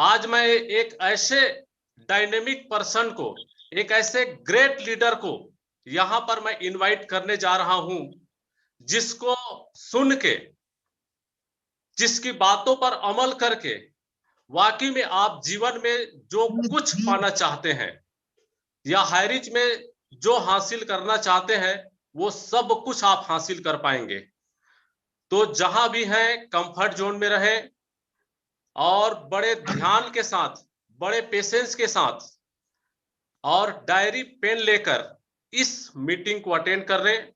आज मैं एक ऐसे डायनेमिक पर्सन को, एक ऐसे ग्रेट लीडर को यहां पर मैं इनवाइट करने जा रहा हूं, जिसको सुन के, जिसकी बातों पर अमल करके वाकई में आप जीवन में जो कुछ पाना चाहते हैं या हायरिच में जो हासिल करना चाहते हैं, वो सब कुछ आप हासिल कर पाएंगे। तो जहां भी हैं कंफर्ट जोन में रहें और बड़े ध्यान के साथ, बड़े पेशेंस के साथ और डायरी पेन लेकर इस मीटिंग को अटेंड कर रहे हैं,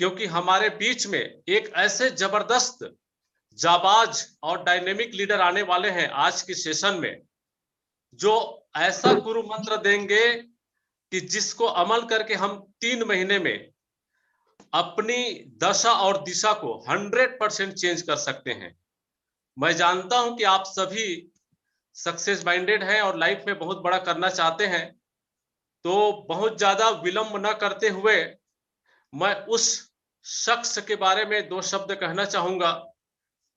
क्योंकि हमारे बीच में एक ऐसे जबरदस्त, जाबाज और डायनेमिक लीडर आने वाले हैं आज की सेशन में, जो ऐसा गुरु मंत्र देंगे कि जिसको अमल करके हम 3 महीने में अपनी दशा और दिशा को 100% चेंज कर सकते हैं। मैं जानता हूं कि आप सभी सक्सेस माइंडेड हैं और लाइफ में बहुत बड़ा करना चाहते हैं, तो बहुत ज्यादा विलंब न करते हुए मैं उस शख्स के बारे में 2 शब्द कहना चाहूंगा।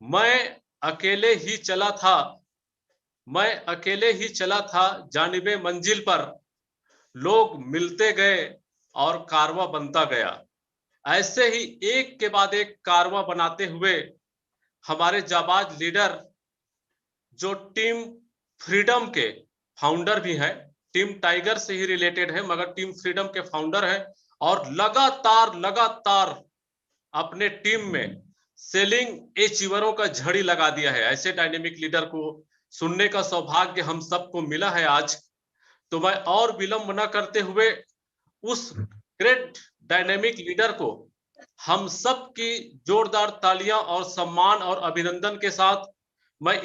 मैं अकेले ही चला था, मैं अकेले ही चला था जानिबे मंजिल पर, लोग मिलते गए और कारवां बनता गया। ऐसे ही एक के बाद एक कारवां बनाते हुए हमारे जाबाज लीडर, जो टीम फ्रीडम के फाउंडर भी हैं, टीम टाइगर से ही रिलेटेड है मगर टीम फ्रीडम के फाउंडर है, और लगातार लगातार अपने टीम में सेलिंग अचीवरों का झड़ी लगा दिया है। ऐसे डायनेमिक लीडर को सुनने का सौभाग्य हम सबको मिला है आज। तो मैं और विलंब न करते हुए उस ग्रेट डायनेमिक लीडर को हम सब की जोरदार तालियां और सम्मान और अभिनंदन के साथ मैं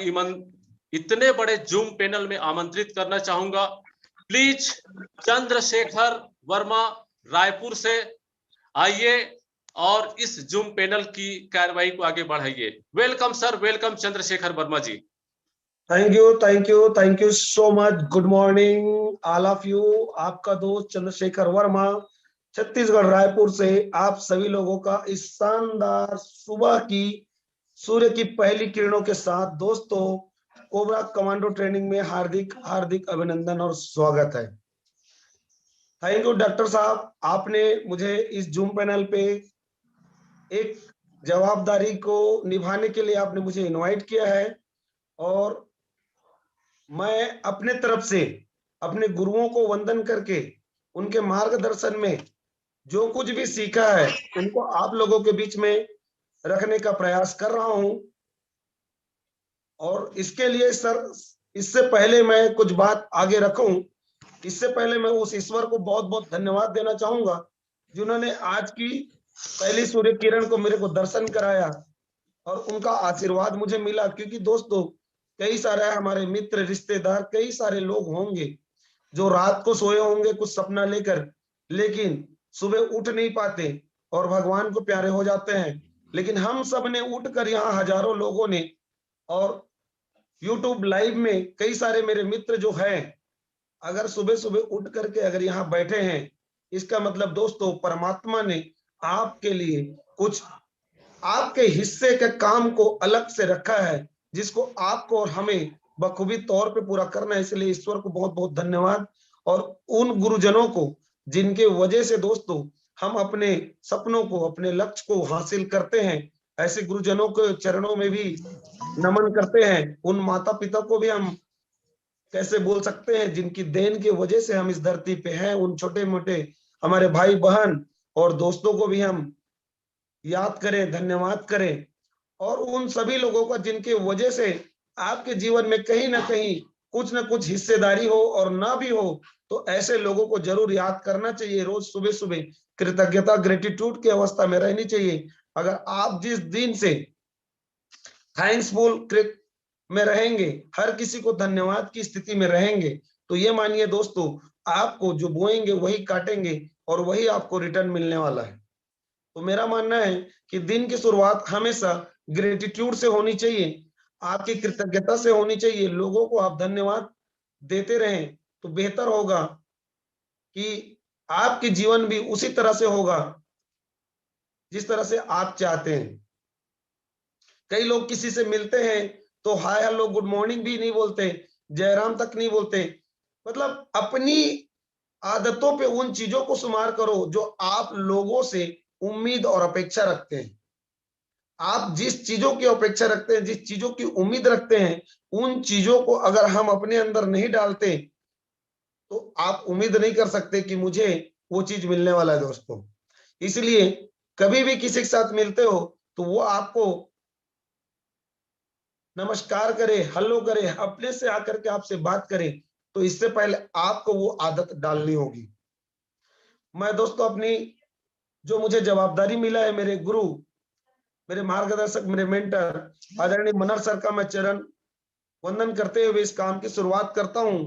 इतने बड़े जूम पैनल में आमंत्रित करना चाहूंगा। प्लीज चंद्रशेखर वर्मा रायपुर से आइए और इस जूम पैनल की कार्रवाई को आगे बढ़ाइए। Welcome sir, welcome Chandrashekhar Verma ji. Thank you so much. Good morning all of you. आपका दोस्त चंद्रशेखर वर्मा छत्तीसगढ़ रायपुर से आप सभी लोगों का इस शानदार सुबह की सूर्य की पहली किरणों के साथ दोस्तों कोबरा कमांडो ट्रेनिंग में हार्दिक हार्दिक अभिनंदन और स्वागत है। थैंक यू डॉक्टर साहब, आपने मुझे इस जूम पैनल पे एक जवाबदारी को निभाने के लिए आपने मुझे इनवाइट किया है, और मैं अपने तरफ से अपने गुरुओं को वंदन करके उनके मार्गदर्शन में जो कुछ भी सीखा है उनको आप लोगों के बीच में रखने का प्रयास कर रहा हूं। और इसके लिए सर, इससे पहले मैं कुछ बात आगे रखूं, इससे पहले मैं उस ईश्वर को बहुत बहुत धन्यवाद देना चाहूंगा जिन्होंने आज की पहली सूर्य किरण को मेरे को दर्शन कराया और उनका आशीर्वाद मुझे मिला। क्योंकि दोस्तों कई सारे हमारे मित्र, रिश्तेदार, कई सारे लोग होंगे जो रात को सोए होंगे कुछ सपना लेकर, लेकिन सुबह उठ नहीं पाते और भगवान को प्यारे हो जाते हैं। लेकिन हम सब ने उठकर यहाँ हजारों लोगों ने, और यूट्यूब लाइव में कई सारे मेरे मित्र जो हैं, अगर सुबह सुबह उठ करके अगर यहाँ बैठे हैं, इसका मतलब दोस्तों परमात्मा ने आपके लिए कुछ आपके हिस्से के काम को अलग से रखा है, जिसको आपको और हमें बखूबी तौर पे पूरा करना है। इसलिए ईश्वर को बहुत बहुत धन्यवाद। और उन गुरुजनों को जिनके वजह से दोस्तों हम अपने सपनों को, अपने लक्ष्य को हासिल करते हैं, ऐसे गुरुजनों के चरणों में भी नमन करते हैं। उन माता पिता को भी हम कैसे बोल सकते हैं जिनकी देन की वजह से हम इस धरती पे हैं। उन छोटे मोटे हमारे भाई बहन और दोस्तों को भी हम याद करें, धन्यवाद करें। और उन सभी लोगों का जिनके वजह से आपके जीवन में कहीं ना कहीं कुछ ना कुछ हिस्सेदारी हो, और ना भी हो तो ऐसे लोगों को जरूर याद करना चाहिए। रोज सुबह सुबह कृतज्ञता, ग्रेटिट्यूड की अवस्था में रहनी चाहिए। अगर आप जिस दिन से थैंक्सफुल में रहेंगे, हर किसी को धन्यवाद की स्थिति में रहेंगे, तो ये मानिए दोस्तों आपको जो बोएंगे वही काटेंगे और वही आपको रिटर्न मिलने वाला है। तो मेरा मानना है कि दिन की शुरुआत हमेशा ग्रेटिट्यूड से होनी चाहिए, आपकी कृतज्ञता से होनी चाहिए। लोगों को आप धन्यवाद देते रहें तो बेहतर होगा कि आपके जीवन भी उसी तरह से होगा जिस तरह से आप चाहते हैं। कई लोग किसी से मिलते हैं तो हाय हेलो गुड मॉर्निंग भी नहीं बोलते, जयराम तक नहीं बोलते। मतलब अपनी आदतों पे उन चीजों को शुमार करो जो आप लोगों से उम्मीद और अपेक्षा रखते हैं। आप जिस चीजों की अपेक्षा रखते हैं, जिस चीजों की उम्मीद रखते हैं, उन चीजों को अगर हम अपने अंदर नहीं डालते तो आप उम्मीद नहीं कर सकते कि मुझे वो चीज मिलने वाला है दोस्तों। इसलिए कभी भी किसी के साथ मिलते हो तो वो आपको नमस्कार करे, हेलो करे, अपने से आकर के आपसे बात करे, तो इससे पहले आपको वो आदत डालनी होगी। मैं दोस्तों अपनी जो मुझे जवाबदारी मिला है, मेरे गुरु, मेरे मार्गदर्शक, मेरे मेंटर आदरणीय मनर सर का मैं चरण वंदन करते हुए इस काम की शुरुआत करता हूं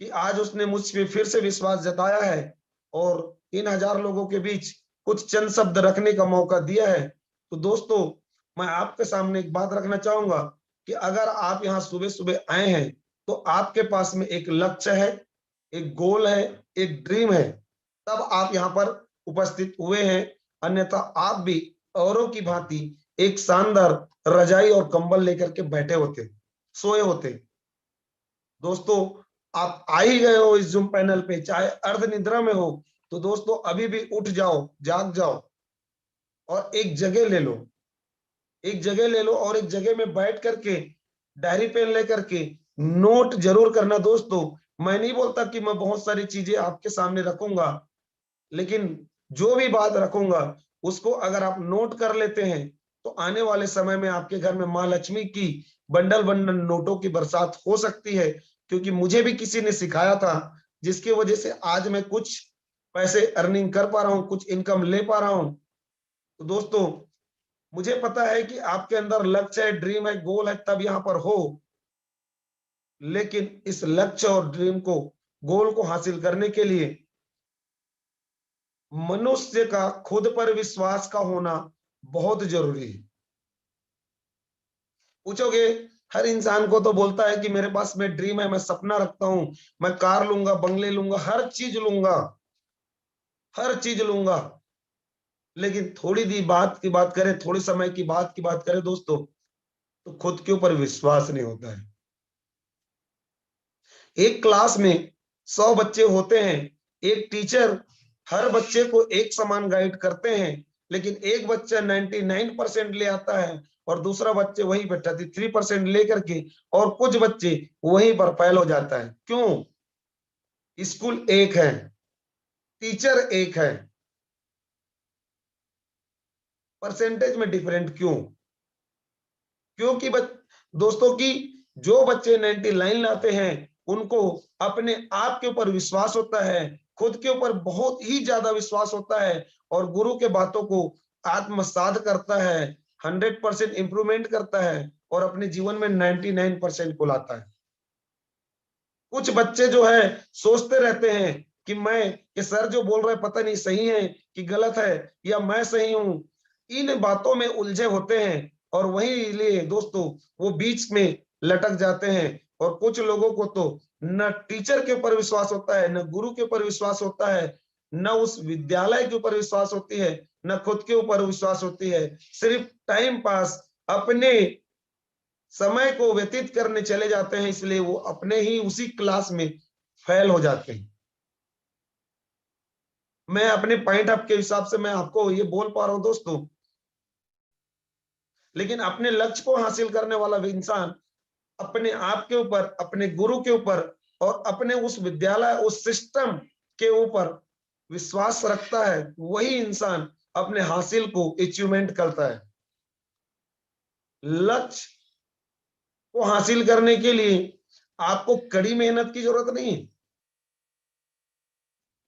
कि आज उसने मुझ पे फिर से विश्वास जताया है और 3000 लोगों के बीच कुछ चंद शब्द रखने का मौका दिया है। तो दोस्तों, मैं आपके सामने एक बात रखना चाहूंगा कि अगर आप यहाँ सुबह सुबह आए हैं तो आपके पास में एक लक्ष्य है, एक गोल है, एक ड्रीम है, तब आप यहाँ पर उपस्थित हुए हैं। अन्यथा आप भी औरों की भांति एक शानदार रजाई और कंबल लेकर के बैठे होते, सोए होते। दोस्तों, आप आ ही गए हो इस जूम पैनल पे, चाहे अर्ध निद्रा में हो, तो दोस्तों अभी भी उठ जाओ, जाग जाओ और एक जगह ले लो, एक जगह ले लो और एक जगह में बैठ करके डायरी पेन लेकर के नोट जरूर करना दोस्तों। मैं नहीं बोलता कि मैं बहुत सारी चीजें आपके सामने रखूंगा, लेकिन जो भी बात रखूंगा उसको अगर आप नोट कर लेते हैं तो आने वाले समय में आपके घर में माँ लक्ष्मी की बंडल बंडल नोटों की बरसात हो सकती है। क्योंकि मुझे भी किसी ने सिखाया था, जिसकी वजह से आज मैं कुछ पैसे अर्निंग कर पा रहा हूं, कुछ इनकम ले पा रहा हूं। तो दोस्तों, मुझे पता है कि आपके अंदर लक्ष्य है, ड्रीम है, गोल है, तब यहां पर हो। लेकिन इस लक्ष्य और ड्रीम को, गोल को हासिल करने के लिए मनुष्य का खुद पर विश्वास का होना बहुत जरूरी है। पूछोगे, हर इंसान को तो बोलता है कि मेरे पास में ड्रीम है, मैं सपना रखता हूं, मैं कार लूंगा, बंगले लूंगा, हर चीज लूंगा, हर चीज लूंगा। लेकिन थोड़ी दी बात की बात करें, थोड़ी समय की बात करें दोस्तों, तो खुद के ऊपर विश्वास नहीं होता है। एक क्लास में 100 बच्चे होते हैं, एक टीचर हर बच्चे को एक समान गाइड करते हैं, लेकिन एक बच्चा 99% ले आता है और दूसरा बच्चे वहीं पर 33% लेकर के, और कुछ बच्चे वहीं पर फेल हो जाता है। क्यों? स्कूल एक है, टीचर एक है, परसेंटेज में डिफरेंट क्यों? क्योंकि दोस्तों की जो बच्चे 99 लाते हैं उनको अपने आप के ऊपर विश्वास होता है, खुद के ऊपर बहुत ही ज्यादा विश्वास होता है और गुरु के बातों को आत्मसात करता है, 100% इंप्रूवमेंट करता है और अपने जीवन में 99% को लाता है। कुछ बच्चे जो है सोचते रहते हैं कि सर जो बोल रहे पता नहीं सही है कि गलत है, या मैं सही हूं। इन बातों में उलझे होते हैं और वही लिए दोस्तों वो बीच में लटक जाते हैं। और कुछ लोगों को तो न टीचर के ऊपर विश्वास होता है, न गुरु के ऊपर विश्वास होता है, न उस विद्यालय के ऊपर विश्वास होती है, न खुद के ऊपर विश्वास होती है। सिर्फ टाइम पास, अपने समय को व्यतीत करने चले जाते हैं, इसलिए वो अपने ही उसी क्लास में फेल हो जाते हैं। मैं अपने पॉइंट ऑफ के हिसाब से मैं आपको ये बोल पा रहा हूं दोस्तों। लेकिन अपने लक्ष्य को हासिल करने वाला इंसान अपने आप के ऊपर, अपने गुरु के ऊपर और अपने उस विद्यालय, उस सिस्टम के ऊपर विश्वास रखता है, वही इंसान अपने हासिल को अचीवमेंट करता है। लक्ष्य को हासिल करने के लिए आपको कड़ी मेहनत की जरूरत नहीं है।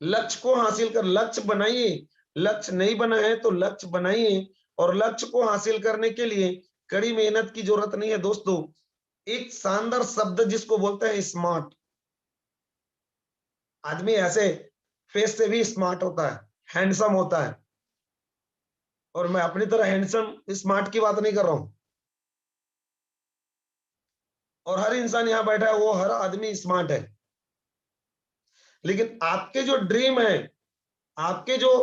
लक्ष्य को हासिल कर, लक्ष्य बनाइए, लक्ष्य नहीं बना है तो लक्ष्य बनाइए। और लक्ष्य को हासिल करने के लिए कड़ी मेहनत की जरूरत नहीं है दोस्तों। एक शानदार शब्द जिसको बोलते हैं स्मार्ट। आदमी ऐसे फेस से भी स्मार्ट होता है, हैंडसम होता है। और मैं अपनी तरह हैंडसम स्मार्ट की बात नहीं कर रहा हूं। और हर इंसान यहां बैठा है वो हर आदमी स्मार्ट है। लेकिन आपके जो ड्रीम है, आपके जो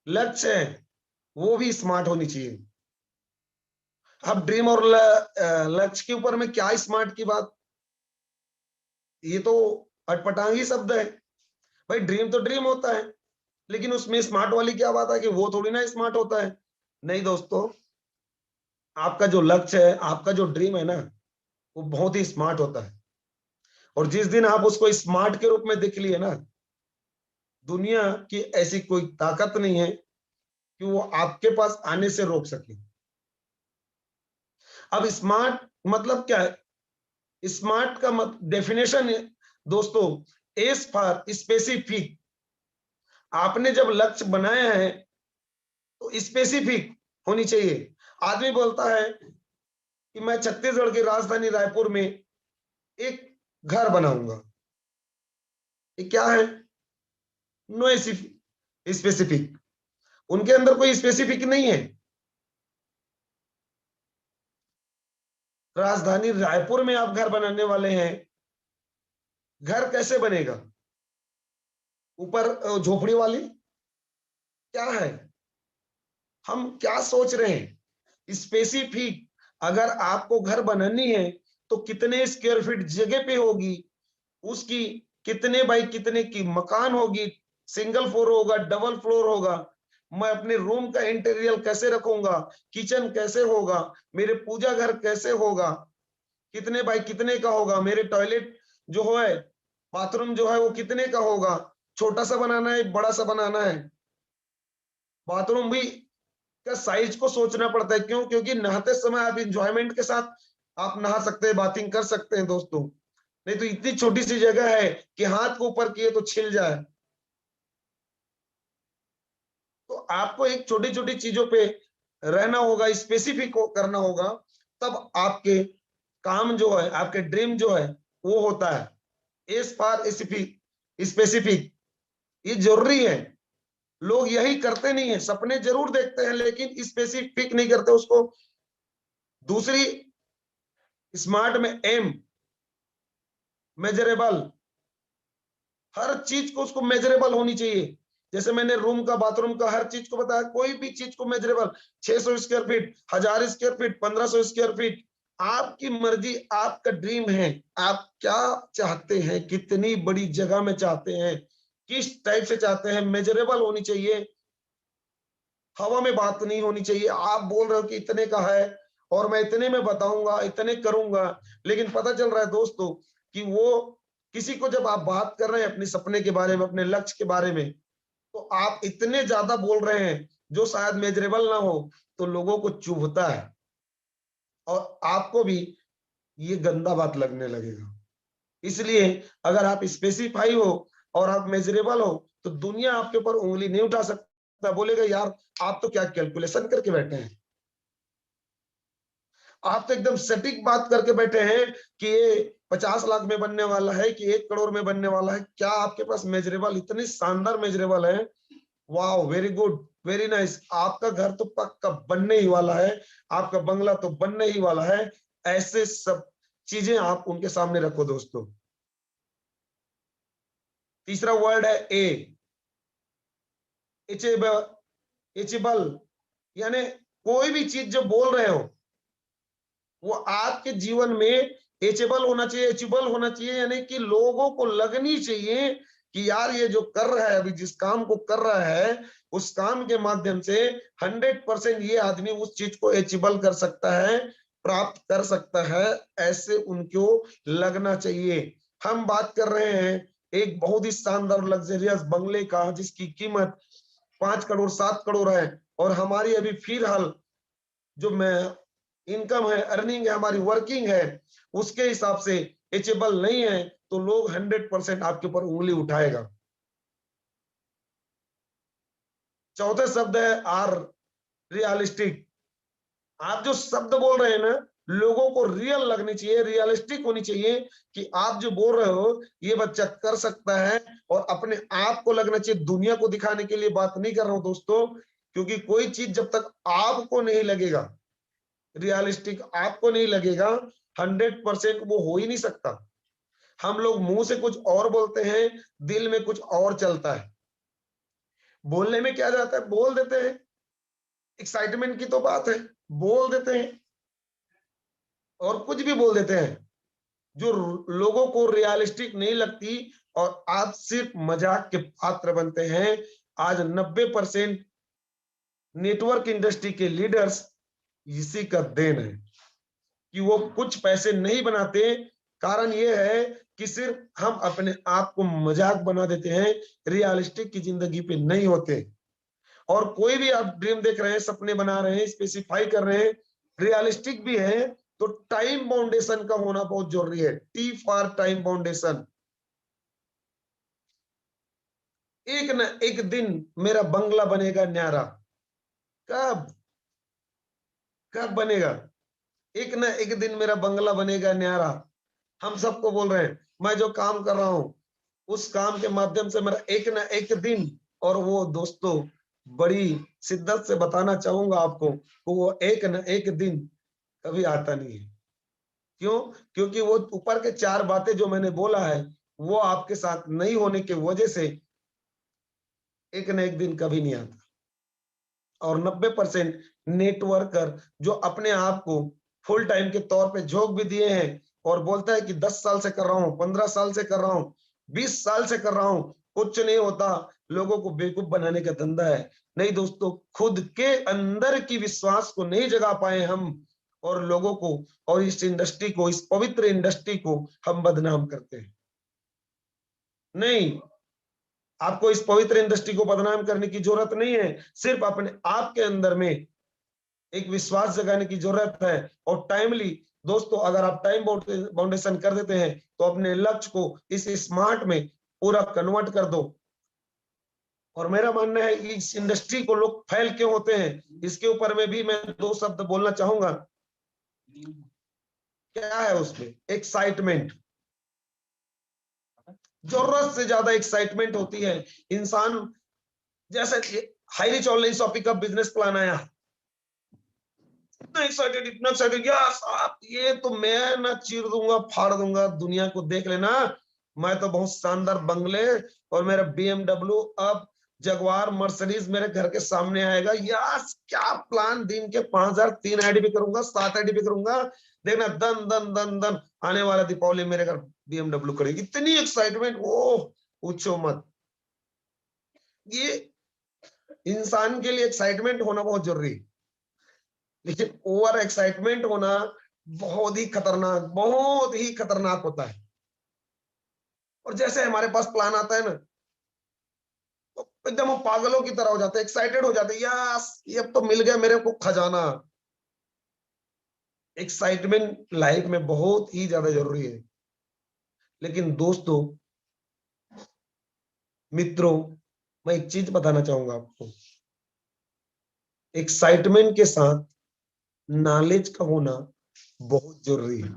लक्ष्य है, वो भी स्मार्ट होनी चाहिए। अब ड्रीम और लक्ष्य के ऊपर में क्या स्मार्ट की बात? ये तो अटपटांगी शब्द है भाई। ड्रीम तो ड्रीम होता है, लेकिन उसमें स्मार्ट वाली क्या बात है कि वो थोड़ी ना स्मार्ट होता है। नहीं दोस्तों, आपका जो लक्ष्य है, आपका जो ड्रीम है ना, वो बहुत ही स्मार्ट होता है। और जिस दिन आप उसको स्मार्ट के रूप में देख लिए ना, दुनिया की ऐसी कोई ताकत नहीं है कि वो आपके पास आने से रोक सके। अब स्मार्ट मतलब क्या है? स्मार्ट का डेफिनेशन है दोस्तों, एस फॉर स्पेसिफिक। आपने जब लक्ष्य बनाया है तो स्पेसिफिक होनी चाहिए। आदमी बोलता है कि मैं छत्तीसगढ़ की राजधानी रायपुर में एक घर बनाऊंगा। ये क्या है? No specific. उनके अंदर कोई स्पेसिफिक नहीं है। राजधानी रायपुर में आप घर बनाने वाले हैं, घर कैसे बनेगा? ऊपर झोपड़ी वाली? क्या है? हम क्या सोच रहे हैं? स्पेसिफिक। अगर आपको घर बनानी है तो कितने स्क्वायर फीट जगह पे होगी, उसकी कितने बाई कितने की मकान होगी, सिंगल फ्लोर होगा, डबल फ्लोर होगा, मैं अपने रूम का इंटीरियर कैसे रखूंगा, किचन कैसे होगा, मेरे पूजा घर कैसे होगा, कितने बाई कितने का होगा, मेरे टॉयलेट जो है, बाथरूम जो है वो कितने का होगा, छोटा सा बनाना है बड़ा सा बनाना है। बाथरूम भी का साइज को सोचना पड़ता है। क्यों? क्योंकि नहाते समय आप इंजॉयमेंट के साथ आप नहा सकते हैं, बाथिंग कर सकते हैं दोस्तों। नहीं तो इतनी छोटी सी जगह है कि हाथ को ऊपर किए तो छिल जाए। तो आपको एक छोटी छोटी चीजों पे रहना होगा, स्पेसिफिक करना होगा, तब आपके काम जो है, आपके ड्रीम जो है वो होता है। एस फॉर स्पेसिफिक, ये जरूरी है। लोग यही करते नहीं है, सपने जरूर देखते हैं लेकिन स्पेसिफिक नहीं करते उसको। दूसरी, स्मार्ट में एम, मेजरेबल। हर चीज को उसको मेजरेबल होनी चाहिए। जैसे मैंने रूम का, बाथरूम का, हर चीज को बताया, कोई भी चीज को measurable. 600 square feet, 1000 square feet, 1500 square feet, आपकी मर्जी, आपका ड्रीम है। आप क्या चाहते हैं, कितनी बड़ी जगह में चाहते हैं, किस टाइप से चाहते हैं, मेजरेबल होनी चाहिए। हवा में बात नहीं होनी चाहिए। आप बोल रहे हो कि इतने का है और मैं इतने में बताऊंगा, इतने करूंगा, लेकिन पता चल रहा है दोस्तों कि वो, किसी को जब आप बात कर रहे हैं अपने सपने के बारे में, अपने लक्ष्य के बारे में, तो आप इतने ज्यादा बोल रहे हैं जो शायद मेजरेबल ना हो, तो लोगों को चुभता है और आपको भी ये गंदा बात लगने लगेगा। इसलिए अगर आप स्पेसिफाई हो और आप मेजरेबल हो तो दुनिया आपके ऊपर उंगली नहीं उठा सकता, बोलेगा यार आप तो क्या कैलकुलेशन करके बैठे हैं, आप तो एकदम सटीक बात करके बैठे हैं कि ये 50 लाख में बनने वाला है कि 1 करोड़ में बनने वाला है। क्या आपके पास मेजरेबल, इतनी शानदार मेजरेबल है? वाह, वेरी गुड, वेरी नाइस। आपका घर तो पक्का बनने ही वाला है, आपका बंगला तो बनने ही वाला है। ऐसे सब चीजें आप उनके सामने रखो दोस्तों। तीसरा वर्ड है ए, एचेबल। एचेबल यानी कोई भी चीज जो बोल रहे हो वो आपके जीवन में एचेबल होना चाहिए, एचेबल होना चाहिए, यानी कि लोगों को लगनी चाहिए कि यार ये जो कर रहा है, अभी जिस काम को कर रहा है, उस काम के माध्यम से 100% ये आदमी उस चीज को एचेबल कर सकता है, प्राप्त कर सकता है। ऐसे उनको लगना चाहिए। हम बात कर रहे हैं एक बहुत ही शानदार लग्जरियस बंगले का जिसकी कीमत 5 करोड़ 7 करोड़ है, और हमारी अभी फिलहाल जो मैं इनकम है, अर्निंग है, हमारी वर्किंग है, उसके हिसाब से एचेबल नहीं है, तो लोग 100% आपके ऊपर उंगली उठाएगा। चौथे शब्द है आर, रियलिस्टिक। आप जो शब्द बोल रहे हैं ना, लोगों को रियल लगनी चाहिए, रियलिस्टिक होनी चाहिए कि आप जो बोल रहे हो ये बच्चा कर सकता है, और अपने आप को लगना चाहिए। दुनिया को दिखाने के लिए बात नहीं कर रहा हूं दोस्तों, क्योंकि कोई चीज जब तक आपको नहीं लगेगा, रियलिस्टिक आपको नहीं लगेगा, 100% वो हो ही नहीं सकता। हम लोग मुंह से कुछ और बोलते हैं, दिल में कुछ और चलता है। बोलने में क्या जाता है, बोल देते हैं, एक्साइटमेंट की तो बात है, बोल देते हैं और कुछ भी बोल देते हैं। जो लोगों को रियलिस्टिक नहीं लगती और आप सिर्फ मजाक के पात्र बनते हैं। आज 90% नेटवर्क इंडस्ट्री के लीडर्स इसी का देन है कि वो कुछ पैसे नहीं बनाते। कारण ये है कि सिर्फ हम अपने आप को मजाक बना देते हैं, रियलिस्टिक की जिंदगी पे नहीं होते। और कोई भी आप ड्रीम देख रहे हैं, सपने बना रहे हैं, स्पेसिफाई कर रहे हैं, रियलिस्टिक भी है, तो टाइम बाउंडेशन का होना बहुत जरूरी है। टी फॉर टाइम बाउंडेशन। एक न एक दिन मेरा बंगला बनेगा न्यारा। कब कब बनेगा? एक न एक दिन मेरा बंगला बनेगा न्यारा। हम सबको बोल रहे हैं, मैं जो काम कर रहा हूं उस काम के माध्यम से मेरा एक न एक दिन, और वो दोस्तों बड़ी शिद्दत से बताना चाहूंगा आपको, वो एक न एक दिन कभी आता नहीं है। क्यों? क्योंकि वो ऊपर के 4 बातें जो मैंने बोला है वो आपके साथ नहीं होने की वजह से एक न एक दिन कभी नहीं आता। और 90% नेटवर्कर जो अपने आप को फुल टाइम के तौर पे झोंक भी दिए हैं और बोलता है कि 10 साल से कर रहा हूं, 15 साल से कर रहा हूं, 20 साल से कर रहा हूं, कुछ नहीं होता, लोगों को बेवकूफ बनाने का धंधा है। नहीं दोस्तों, खुद के अंदर की विश्वास को नहीं जगा पाए हम, और लोगों को और इस इंडस्ट्री को, इस पवित्र इंडस्ट्री को हम बदनाम करते हैं। नहीं, आपको इस पवित्र इंडस्ट्री को बदनाम करने की जरूरत नहीं है। सिर्फ अपने आप के अंदर में एक विश्वास जगाने की जरूरत है। और टाइमली दोस्तों, अगर आप टाइम बाउंडेशन कर देते हैं तो अपने लक्ष्य को इस स्मार्ट में पूरा कन्वर्ट कर दो। और मेरा मानना है कि इस इंडस्ट्री को लोग फेल क्यों होते हैं, इसके ऊपर में भी मैं 2 शब्द बोलना चाहूंगा। क्या है उसमें? एक्साइटमेंट। जरूरत से ज्यादा एक्साइटमेंट होती है। इंसान जैसे हाई रिच ऑनलाइन शॉपिंग का बिजनेस प्लान आया, इतना एक्साइटेड, इतना एक्साइटेड, यस आप ये तो मैं ना चीर दूंगा, फाड़ दूंगा, दुनिया को देख लेना, मैं तो बहुत शानदार बंगले और मेरा BMW, अब जगवार, मर्सिडीज मेरे घर के सामने आएगा। यस, क्या प्लान, दिन के 5000 3 आईडी भी करूंगा, 7 आईडी भी करूंगा, देखना दन दन दन दन आने वाला दीपावली मेरे घर BMW करेगी। इतनी एक्साइटमेंट, ओह पूछो मत। ये इंसान के लिए एक्साइटमेंट होना बहुत जरूरी है, लेकिन ओवर एक्साइटमेंट होना बहुत ही खतरनाक होता है। और जैसे हमारे पास प्लान आता है ना, तो एकदम पागलों की तरह हो जाते हैं, एक्साइटेड हो जाते हैं, यस ये अब तो मिल गया मेरे को खजाना। एक्साइटमेंट लाइफ में बहुत ही ज्यादा जरूरी है। लेकिन दोस्तों, मित्रों, मैं एक चीज बताना चाहूंगा आपको, एक्साइटमेंट के साथ नॉलेज का होना बहुत जरूरी है।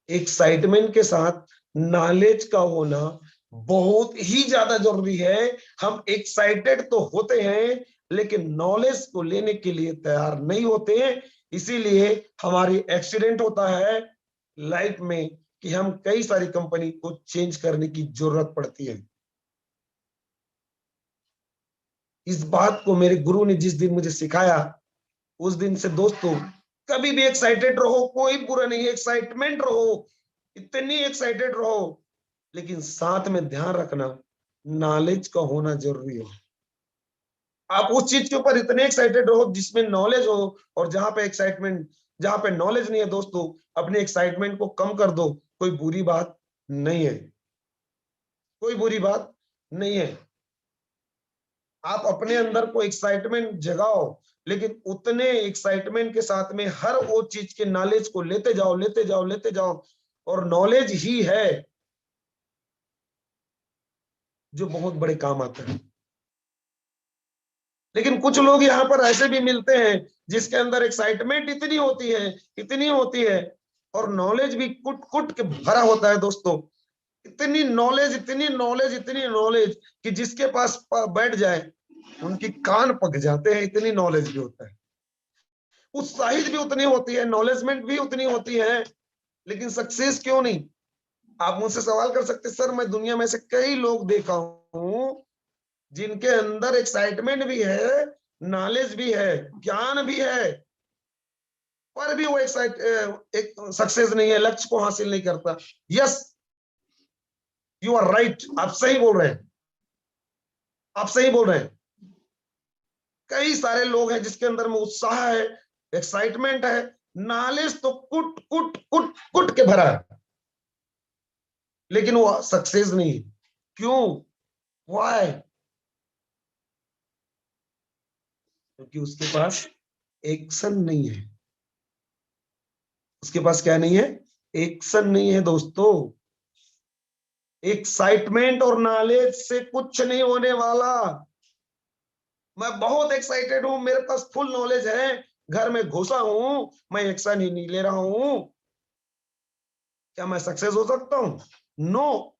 एक्साइटमेंट के साथ नॉलेज का होना बहुत ही ज्यादा जरूरी है। हम एक्साइटेड तो होते हैं लेकिन नॉलेज को लेने के लिए तैयार नहीं होते, इसीलिए हमारी एक्सीडेंट होता है लाइफ में कि हम कई सारी कंपनी को चेंज करने की जरूरत पड़ती है। इस बात को मेरे गुरु ने जिस दिन मुझे सिखाया, उस दिन से दोस्तों कभी भी एक्साइटेड रहो, कोई बुरा नहीं है, एक्साइटमेंट रहो, इतनी एक्साइटेड रहो, लेकिन साथ में ध्यान रखना नॉलेज का होना जरूरी है। आप उस चीज के ऊपर इतने एक्साइटेड रहो जिसमें नॉलेज हो, और जहां पे नॉलेज नहीं है दोस्तों, अपने एक्साइटमेंट को कम कर दो, कोई बुरी बात नहीं है, कोई बुरी बात नहीं है। आप अपने अंदर को एक्साइटमेंट जगाओ, लेकिन उतने एक्साइटमेंट के साथ में हर वो चीज के नॉलेज को लेते जाओ, लेते जाओ, लेते जाओ, और नॉलेज ही है जो बहुत बड़े काम आता है। लेकिन कुछ लोग यहाँ पर ऐसे भी मिलते हैं जिसके अंदर एक्साइटमेंट इतनी होती है, इतनी होती है, और नॉलेज भी कुट कुट के भरा होता है दोस्तों। इतनी नॉलेज, इतनी नॉलेज, इतनी नॉलेज कि जिसके पास बैठ जाए उनकी कान पक जाते हैं, इतनी नॉलेज भी होता है। उत्साहित भी उतनी होती है, नॉलेजमेंट भी उतनी होती है, लेकिन सक्सेस क्यों नहीं? आप मुझसे सवाल कर सकते, सर मैं दुनिया में से कई लोग देखा हूं जिनके अंदर एक्साइटमेंट भी है, नॉलेज भी है, ज्ञान भी है, पर भी वो एक सक्सेस नहीं है, लक्ष्य को हासिल नहीं करता। यस, यू आर राइट, आप सही बोल रहे हैं, आप सही बोल रहे हैं। कई सारे लोग हैं जिसके अंदर में उत्साह है, एक्साइटमेंट है, नॉलेज तो कुट कुट कुट कुट के भरा है, लेकिन वो सक्सेस नहीं है। क्यों? व्हाई? क्योंकि उसके पास एक्शन नहीं है। उसके पास क्या नहीं है? एक्शन नहीं है दोस्तों। एक्साइटमेंट और नॉलेज से कुछ नहीं होने वाला। मैं बहुत एक्साइटेड हूं, मेरे पास फुल नॉलेज है, घर में घुसा हूं, मैं एक्शन ही नहीं ले रहा हूं, क्या मैं सक्सेस हो सकता हूं? नो,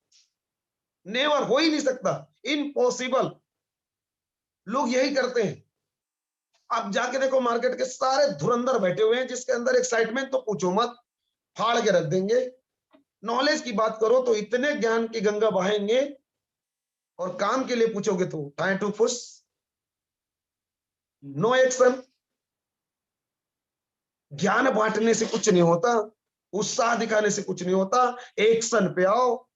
नेवर, हो ही नहीं सकता, इम्पॉसिबल। लोग यही करते हैं। अब जाके देखो, मार्केट के सारे धुरंधर बैठे हुए हैं, जिसके अंदर एक्साइटमेंट तो पूछो मत, फाड़ के रख देंगे। नॉलेज की बात करो तो इतने ज्ञान की गंगा बहाएंगे, और काम के लिए पूछोगे तो time to push, no action. ज्ञान बांटने से कुछ नहीं होता, उत्साह दिखाने से कुछ नहीं होता। एक्शन पे आओ,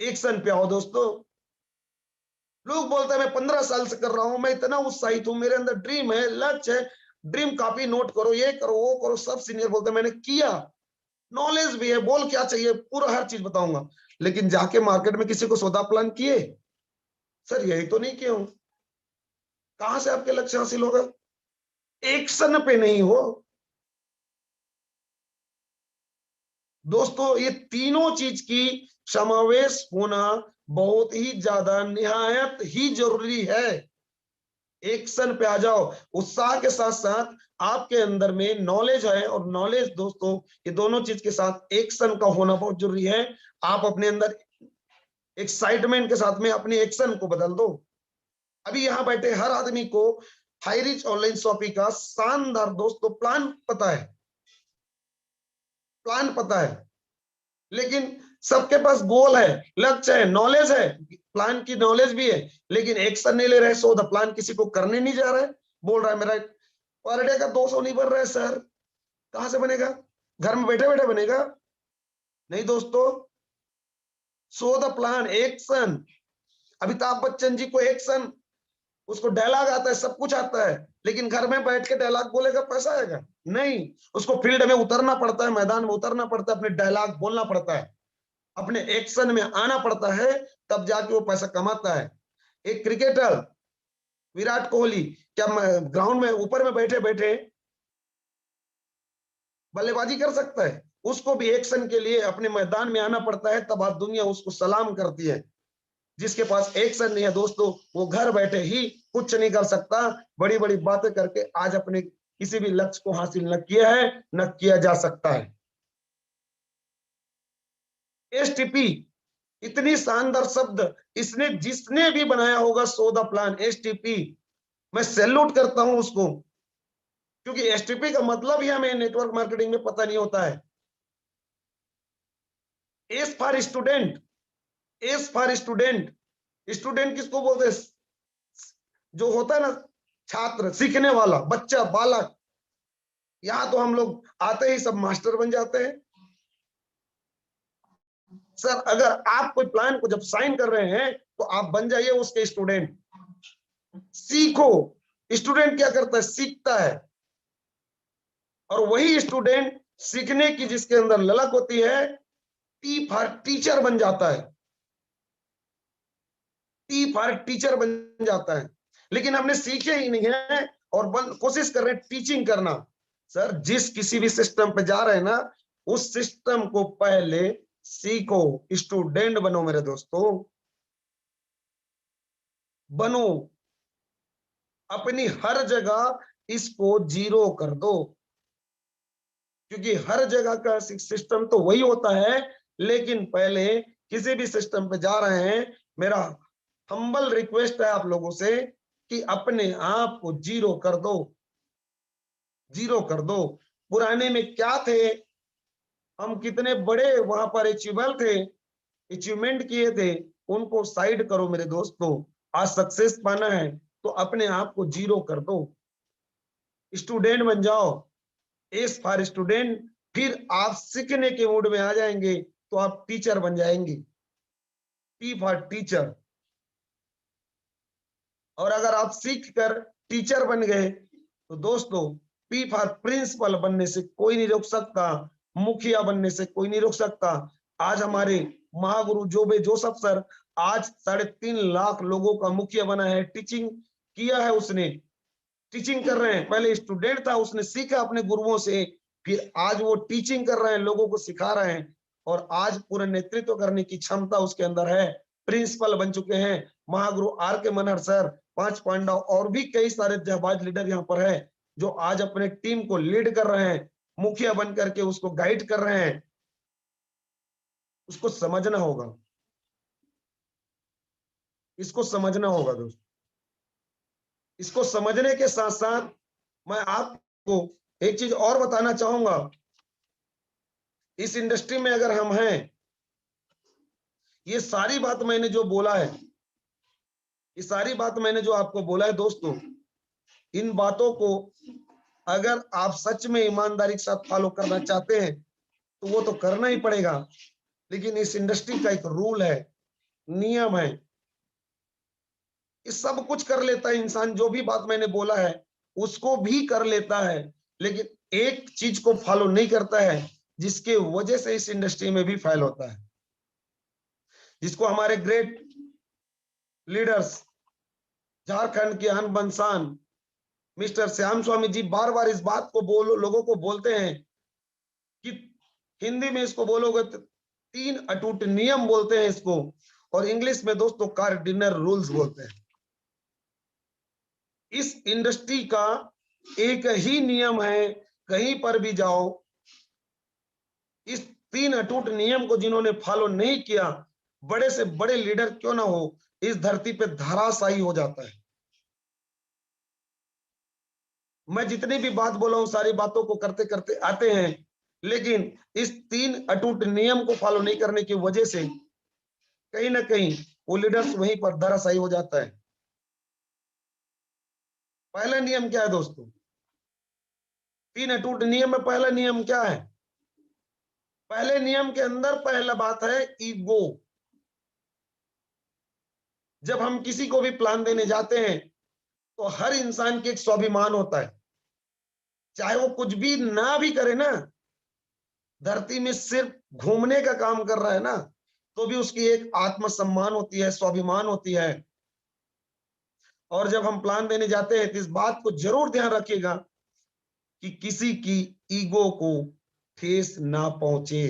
एक्शन पे आओ दोस्तों। लोग बोलते हैं मैं 15 साल से कर रहा हूं, मैं इतना उत्साहित हूं, मेरे अंदर ड्रीम है, लक्ष्य है, ड्रीम कॉपी नोट करो, ये करो वो करो। सब सीनियर बोलते हैं मैंने किया, नॉलेज भी है, बोल क्या चाहिए पूरा हर चीज बताऊंगा, लेकिन जाके मार्केट में किसी को सौदा प्लान किए? सर यही तो नहीं किया हूं। कहां से आपके लक्ष्य हासिल होगा? एक्शन पे नहीं हो दोस्तों। ये तीनों चीज की समावेश होना बहुत ही ज्यादा, निहायत ही जरूरी है। एक्शन पे आ जाओ, उत्साह के साथ साथ आपके अंदर में नॉलेज है, और नॉलेज दोस्तों ये दोनों चीज के साथ एक्शन का होना बहुत जरूरी है। आप अपने अंदर एक्साइटमेंट के साथ में अपने एक्शन को बदल दो। अभी यहां बैठे हर आदमी को हाईरिच ऑनलाइन शॉपिंग का शानदार दोस्तों प्लान पता है, प्लान पता है, लेकिन सबके पास गोल है, लक्ष्य है, नॉलेज है, प्लान की नॉलेज भी है, लेकिन एक्शन नहीं ले रहे। सो द प्लान किसी को करने नहीं जा रहा है, बोल रहा है मेरा पर डे का 200 नहीं बन रहा है सर। कहां से बनेगा? घर में बैठे बैठे बनेगा? नहीं दोस्तों, so the plan, action. Amitabh Bachchan ji को एक्शन, उसको डायलॉग आता है, सब कुछ आता है, लेकिन घर में बैठ के डायलॉग बोलेगा पैसा आएगा? नहीं, उसको फील्ड में उतरना पड़ता है, मैदान में उतरना पड़ता है, अपने डायलॉग बोलना पड़ता है, अपने एक्शन में आना पड़ता है, तब जाके वो पैसा कमाता है। एक क्रिकेटर विराट कोहली क्या ग्राउंड में ऊपर में बैठे बैठे बल्लेबाजी कर सकता है? उसको भी एक्शन के लिए अपने मैदान में आना पड़ता है, तब आज दुनिया उसको सलाम करती है। जिसके पास एक्शन नहीं है दोस्तों, वो घर बैठे ही कुछ नहीं कर सकता। बड़ी बड़ी बातें करके आज अपने किसी भी लक्ष्य को हासिल न किया है, न किया जा सकता है। एसटीपी, इतनी शानदार शब्द, इसने जिसने भी बनाया होगा सो द प्लान, एसटीपी, मैं सैल्यूट करता हूं उसको, क्योंकि एसटीपी का मतलब ही हमें नेटवर्क मार्केटिंग में पता नहीं होता है। S for student, S for student. Student किसको बोलते हैं? जो होता है ना छात्र, सीखने वाला बच्चा, बालक। यहां तो हम लोग आते ही सब मास्टर बन जाते हैं। सर अगर आप कोई प्लान को जब साइन कर रहे हैं तो आप बन जाइए उसके स्टूडेंट। सीखो। स्टूडेंट क्या करता है? सीखता है, और वही स्टूडेंट सीखने की जिसके अंदर ललक होती है, टी फॉर टीचर बन जाता है, टी फॉर टीचर बन जाता है। लेकिन हमने सीखे ही नहीं है, और कोशिश कर रहे हैं टीचिंग करना। सर जिस किसी भी सिस्टम पे जा रहे हैं ना, उस सिस्टम को पहले सीखो, स्टूडेंट बनो मेरे दोस्तों, बनो। अपनी हर जगह इसको जीरो कर दो, क्योंकि हर जगह का सिस्टम तो वही होता है, लेकिन पहले किसी भी सिस्टम पे जा रहे हैं, मेरा हम्बल रिक्वेस्ट है आप लोगों से कि अपने आप को जीरो कर दो, जीरो कर दो। पुराने में क्या थे, हम कितने बड़े वहां पर अचीवेबल थे, अचीवमेंट किए थे, उनको साइड करो मेरे दोस्तों। आज सक्सेस पाना है तो अपने आप को जीरो कर दो, स्टूडेंट बन जाओ। एस फॉर स्टूडेंट, फिर आप सीखने के मूड में आ जाएंगे तो आप टीचर बन जाएंगे, टी फॉर टीचर। और अगर आप सीख कर टीचर बन गए तो दोस्तों पी फॉर प्रिंसिपल बनने से कोई नहीं रोक सकता, मुखिया बनने से कोई नहीं रोक सकता। आज हमारे महागुरु जोबे जोसेफ सर आज 3.5 लाख लोगों का मुखिया बना है, टीचिंग किया है उसने, टीचिंग कर रहे हैं। पहले स्टूडेंट था, उसने सीखा अपने गुरुओं से, फिर आज वो टीचिंग कर रहे हैं, लोगों को सिखा रहे हैं, और आज पूरा नेतृत्व करने की क्षमता उसके अंदर है, प्रिंसिपल बन चुके हैं। Mahaguru are K Manhar sir, 5 Pandav और भी कई सारे जाबाज लीडर यहाँ पर है जो आज अपने टीम को लीड कर रहे हैं, मुखिया बन करके उसको गाइड कर रहे हैं। उसको समझना होगा, इसको समझना होगा दोस्तों। इसको समझने के साथ साथ मैं आपको एक चीज और बताना चाहूंगा। इस इंडस्ट्री में अगर हम हैं, ये सारी बात मैंने जो बोला है, ये सारी बात मैंने जो आपको बोला है दोस्तों, इन बातों को अगर आप सच में ईमानदारी के साथ फॉलो करना चाहते हैं तो वो तो करना ही पड़ेगा। लेकिन इस इंडस्ट्री का एक रूल है, नियम है, ये सब कुछ कर लेता है इंसान, जो भी बात मैंने बोला है उसको भी कर लेता है, लेकिन एक चीज को फॉलो नहीं करता है जिसके वजह से इस इंडस्ट्री में भी फेल होता है, जिसको हमारे ग्रेट लीडर्स झारखंड के अन बंसान मिस्टर श्याम स्वामी जी बार बार इस बात को लोगों को बोलते हैं कि हिंदी में इसको बोलोगे तो 3 अटूट नियम बोलते हैं इसको, और इंग्लिश में दोस्तों कार्डिनल रूल्स बोलते हैं। इस इंडस्ट्री का एक ही नियम है, कहीं पर भी जाओ, इस 3 अटूट नियम को जिन्होंने फॉलो नहीं किया, बड़े से बड़े लीडर क्यों ना हो, इस धरती पे धराशायी हो जाता है। मैं जितनी भी बात बोला हूं सारी बातों को करते करते आते हैं, लेकिन इस 3 अटूट नियम को फॉलो नहीं करने की वजह से कहीं ना कहीं वो लीडर्स वहीं पर धराशायी हो जाता है। पहला नियम क्या है दोस्तों? 3 अटूट नियम में पहला नियम क्या है? पहले नियम के अंदर पहला बात है ईगो। जब हम किसी को भी प्लान देने जाते हैं तो हर इंसान के एक स्वाभिमान होता है, चाहे वो कुछ भी ना भी करे ना, धरती में सिर्फ घूमने का काम कर रहा है ना, तो भी उसकी एक आत्मसम्मान होती है, स्वाभिमान होती है। और जब हम प्लान देने जाते हैं तो इस बात को जरूर ध्यान रखिएगा कि किसी की ईगो को ठेस ना पहुंचे।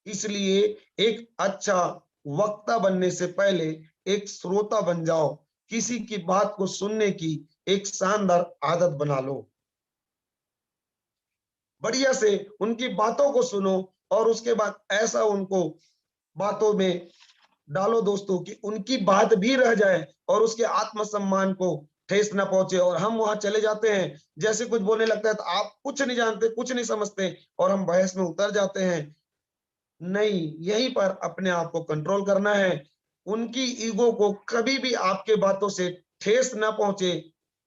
इसलिए एक अच्छा वक्ता बनने से पहले एक श्रोता बन जाओ, किसी की बात को सुनने की एक शानदार आदत बना लो, बढ़िया से उनकी बातों को सुनो और उसके बाद ऐसा उनको बातों में डालो दोस्तों कि उनकी बात भी रह जाए और उसके आत्मसम्मान को ठेस ना पहुंचे। और हम वहां चले जाते हैं, जैसे कुछ बोलने लगता है तो आप कुछ नहीं जानते, कुछ नहीं समझते, और हम बहस में उतर जाते हैं। नहीं, यहीं पर अपने आप को कंट्रोल करना है। उनकी ईगो को कभी भी आपके बातों से ठेस ना पहुंचे,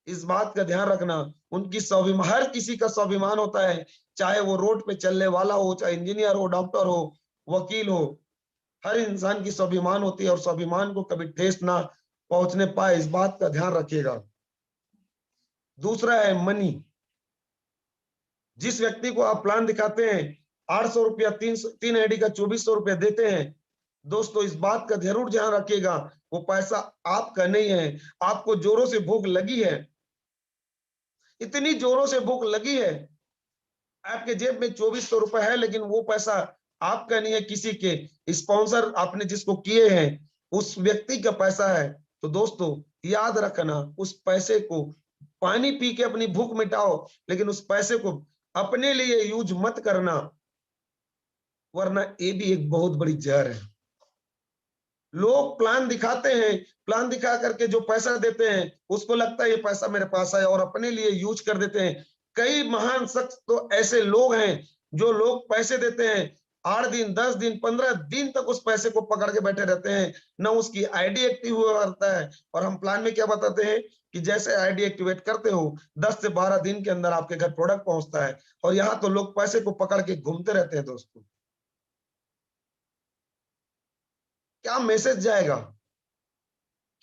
इस बात का ध्यान रखना। उनकी स्वाभिमान, हर किसी का स्वाभिमान होता है, चाहे वो रोड पे चलने वाला हो, चाहे इंजीनियर हो, डॉक्टर हो, वकील हो, हर इंसान की स्वाभिमान होती है और स्वाभिमान को कभी ठेस ना पहुंचने पाए, इस बात का ध्यान रखिएगा। दूसरा है मनी। जिस व्यक्ति को आप प्लान दिखाते हैं 800 रुपया, 3 आईडी का 2400 रुपया देते हैं, दोस्तों इस बात का जरूर ध्यान रखिएगा, वो पैसा आपका नहीं है। आपको जोरों से भूख लगी है, इतनी जोरों से भूख लगी है, आपके जेब में 2400 रुपए है, लेकिन वो पैसा आपका नहीं है, किसी के स्पॉन्सर आपने जिसको किए हैं उस व्यक्ति का पैसा है। तो दोस्तों याद रखना, उस पैसे को पानी पी के अपनी भूख मिटाओ, लेकिन उस पैसे को अपने लिए यूज मत करना, वरना ये भी एक बहुत बड़ी जहर है। लोग प्लान दिखाते हैं, प्लान दिखा करके जो पैसा देते हैं उसको लगता है ये पैसा मेरे पास है और अपने लिए यूज कर देते हैं। कई महान शख्स तो ऐसे लोग हैं जो लोग पैसे देते हैं, 8 दिन, 10 दिन, 15 दिन तक उस पैसे को पकड़ के बैठे रहते हैं, ना उसकी आईडी एक्टिव हुआ करता है। और हम प्लान में क्या बताते हैं कि जैसे आईडी एक्टिवेट करते हो 10 से 12 दिन के अंदर आपके घर प्रोडक्ट पहुंचता है। और यहाँ तो लोग पैसे को पकड़ के घूमते रहते हैं दोस्तों। क्या मैसेज जाएगा,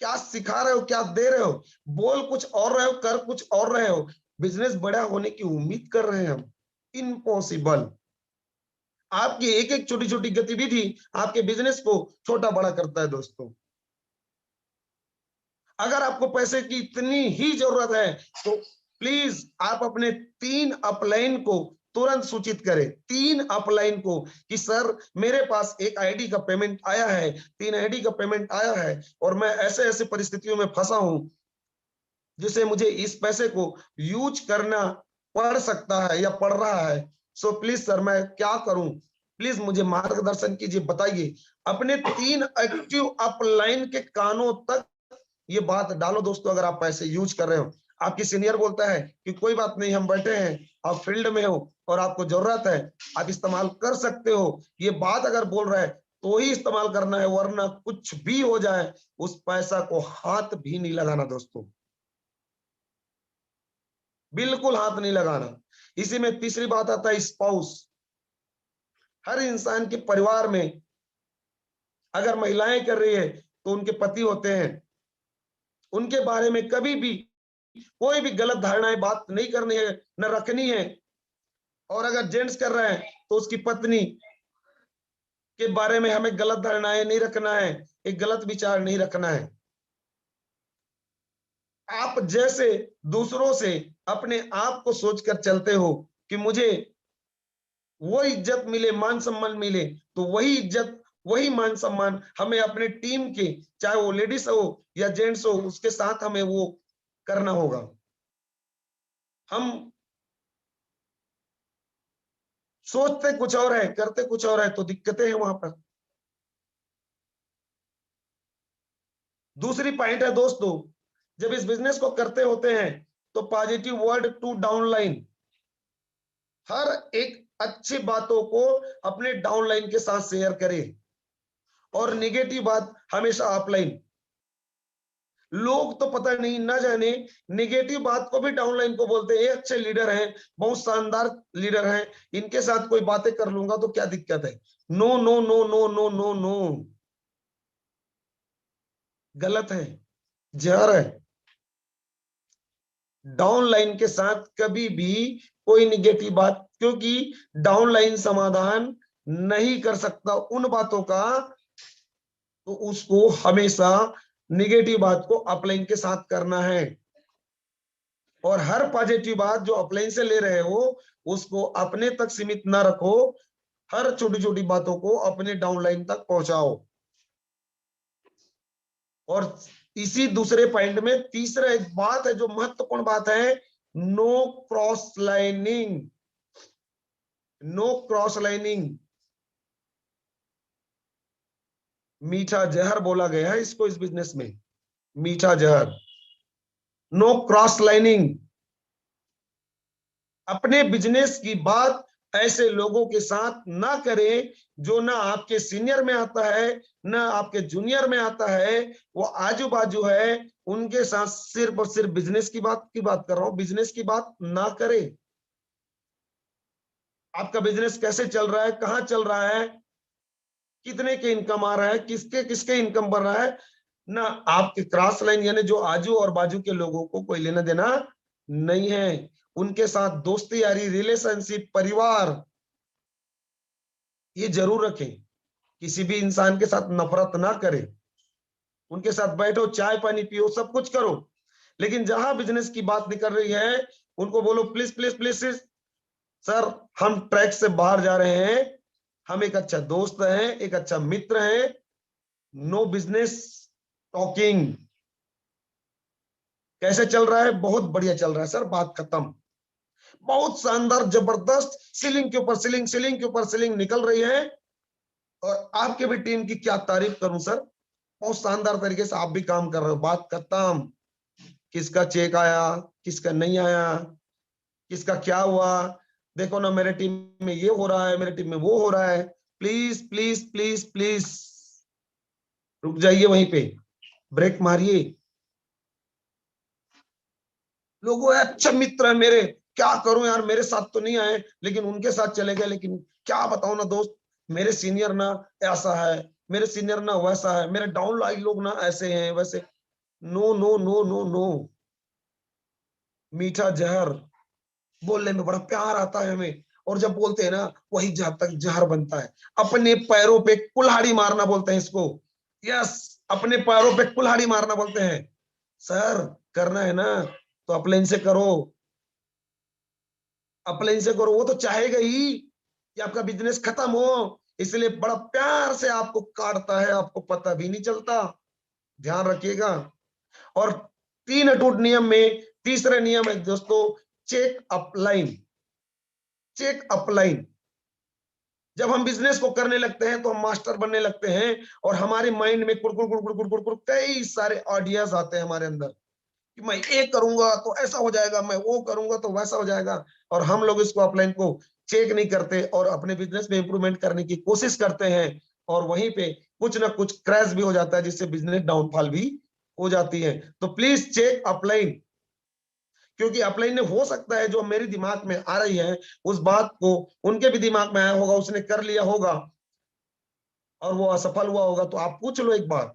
क्या सिखा रहे हो, क्या दे रहे हो? बोल कुछ और रहे हो, कर कुछ और रहे हो। बिजनेस बड़ा होने की उम्मीद कर रहे हैं हम, इम्पॉसिबल। आपकी एक एक छोटी छोटी गतिविधि आपके बिजनेस को छोटा बड़ा करता है दोस्तों। अगर आपको पैसे की इतनी ही जरूरत है तो प्लीज आप अपने 3 अपलाइन को तुरंत सूचित करें, 3 अपलाइन को, कि सर मेरे पास एक आईडी का पेमेंट आया है, 3 आईडी का पेमेंट आया है, और मैं ऐसे ऐसे परिस्थितियों में फंसा हूं जिसे मुझे इस पैसे को यूज करना पड़ सकता है या पड़ रहा है। सो प्लीज सर मैं क्या करूं, प्लीज मुझे मार्गदर्शन कीजिए, बताइए। अपने 3 एक्टिव अपलाइन के कानों तक ये बात डालो दोस्तों। अगर आप पैसे यूज कर रहे हो, आपकी सीनियर बोलता है कि कोई बात नहीं, हम बैठे हैं, आप फील्ड में हो और आपको जरूरत है, आप इस्तेमाल कर सकते हो, ये बात अगर बोल रहा है तो ही इस्तेमाल करना है, वरना कुछ भी हो जाए उस पैसा को हाथ भी नहीं लगाना दोस्तों, बिल्कुल हाथ नहीं लगाना। इसी में तीसरी बात आता है स्पाउस। हर इंसान के परिवार में अगर महिलाएं कर रही है तो उनके पति होते हैं, उनके बारे में कभी भी कोई भी गलत धारणाएं बात नहीं करनी है, न रखनी है। और अगर जेंट्स कर रहे हैं तो उसकी पत्नी के बारे में हमें गलत धारणाएं नहीं रखना है, एक गलत विचार नहीं रखना है। आप जैसे दूसरों से अपने आप को सोचकर चलते हो कि मुझे वो इज्जत मिले, मान सम्मान मिले, तो वही इज्जत वही मान सम्मान हमें अपने टीम के, चाहे वो लेडीज हो या जेंट्स हो, उसके साथ हमें वो करना होगा। हम सोचते कुछ और है, करते कुछ और है, तो दिक्कतें हैं वहां पर। दूसरी पॉइंट है दोस्तों, जब इस बिजनेस को करते होते हैं तो पॉजिटिव वर्ड टू डाउनलाइन, हर एक अच्छी बातों को अपने डाउनलाइन के साथ शेयर करें, और नेगेटिव बात हमेशा अपलाइन। लोग तो पता नहीं ना जाने नेगेटिव बात को भी डाउनलाइन को बोलते हैं, ये अच्छे लीडर हैं, बहुत शानदार लीडर हैं, इनके साथ कोई बातें कर लूंगा तो क्या दिक्कत है। No no no no no no no, गलत है, जहर है। डाउनलाइन के साथ कभी भी कोई निगेटिव बात, क्योंकि डाउनलाइन समाधान नहीं कर सकता उन बातों का, तो उसको हमेशा निगेटिव बात को अपलाइन के साथ करना है। और हर पॉजिटिव बात जो अपलाइन से ले रहे हो उसको अपने तक सीमित ना रखो, हर छोटी छोटी बातों को अपने डाउनलाइन तक पहुंचाओ। और इसी दूसरे पॉइंट में तीसरा एक बात है जो महत्वपूर्ण बात है, no cross lining, no cross lining. मीठा जहर बोला गया है इसको इस बिजनेस में, मीठा जहर। No cross lining. अपने बिजनेस की बात ऐसे लोगों के साथ ना करें जो ना आपके सीनियर में आता है ना आपके जूनियर में आता है, वो आजू बाजू है, उनके साथ सिर्फ और सिर्फ बिजनेस की बात कर रहा हूं, बिजनेस की बात ना करें। आपका बिजनेस कैसे चल रहा है, कहां चल रहा है, कितने के इनकम आ रहा है, किसके किसके इनकम बढ़ रहा है, ना आपके क्रॉस लाइन यानी जो आजू और बाजू के लोगों को कोई लेना देना नहीं है। उनके साथ दोस्ती यारी, रिलेशनशिप, परिवार, ये जरूर रखें। किसी भी इंसान के साथ नफरत ना करें, उनके साथ बैठो, चाय पानी पियो, सब कुछ करो, लेकिन जहां बिजनेस की बात निकल रही है उनको बोलो प्लीज प्लीज प्लीज सर हम ट्रैक से बाहर जा रहे हैं, हम एक अच्छा दोस्त हैं, एक अच्छा मित्र हैं, नो बिजनेस टॉकिंग। कैसे चल रहा है? बहुत बढ़िया चल रहा है सर, बात खत्म। बहुत शानदार, जबरदस्त, सीलिंग के ऊपर सीलिंग, सीलिंग के ऊपर सीलिंग निकल रही है। और आपके भी टीम की क्या तारीफ करूं सर, बहुत शानदार तरीके से आप भी काम कर रहे हो, बात खत्म। किसका चेक आया, किसका नहीं आया, किसका क्या हुआ, देखो ना मेरे टीम में ये हो रहा है, मेरे टीम में वो हो रहा है, प्लीज प्लीज प्लीज प्लीज रुक जाइए, वहीं पे ब्रेक मारिए। लोगों अच्छा मित्र है मेरे, क्या करूं यार, मेरे साथ तो नहीं आए लेकिन उनके साथ चले गए। लेकिन क्या बताऊं ना दोस्त, मेरे सीनियर ना ऐसा है, मेरे सीनियर ना वैसा है, मेरे डाउन लाइन लोग ना ऐसे हैं वैसे। No no no no no, मीठा जहर बोलने में बड़ा प्यार आता है हमें, और जब बोलते हैं ना वही जब तक जहर बनता है। अपने पैरों पे कुल्हाड़ी मारना बोलते हैं इसको। यस, अपने पैरों पे कुल्हाड़ी मारना बोलते हैं। सर करना है ना तो अपलाइन से करो, अपलाइन से करो। वो तो चाहेगा ही कि आपका बिजनेस खत्म हो, इसलिए बड़ा प्यार से आपको काटता है, आपको पता भी नहीं चलता। ध्यान रखिएगा। और 3 अटूट नियम में तीसरा नियम है दोस्तों, चेक अपलाइन। Check upline. जब हम बिजनेस को करने लगते हैं तो हम मास्टर बनने लगते हैं, और हमारे माइंड में कुड़कुड़ कुड़कुड़ कुड़कुड़ कुड़ कई सारे आइडियाज आते हैं हमारे अंदर कि मैं ये करूंगा तो ऐसा हो जाएगा, मैं वो करूंगा तो वैसा हो जाएगा। और हम लोग इसको अपलाइन को चेक नहीं करते और अपने बिजनेस में इंप्रूवमेंट करने की कोशिश करते हैं, और वहीं पे कुछ ना कुछ क्रैश भी हो जाता है, जिससे बिजनेस डाउनफॉल भी हो जाती है। तो प्लीज चेक अपलाइन, क्योंकि अपलाइन ने हो सकता है जो मेरे दिमाग में आ रही है उस बात को उनके भी दिमाग में आया होगा, उसने कर लिया होगा और वो असफल हुआ होगा। तो आप पूछ लो एक बार,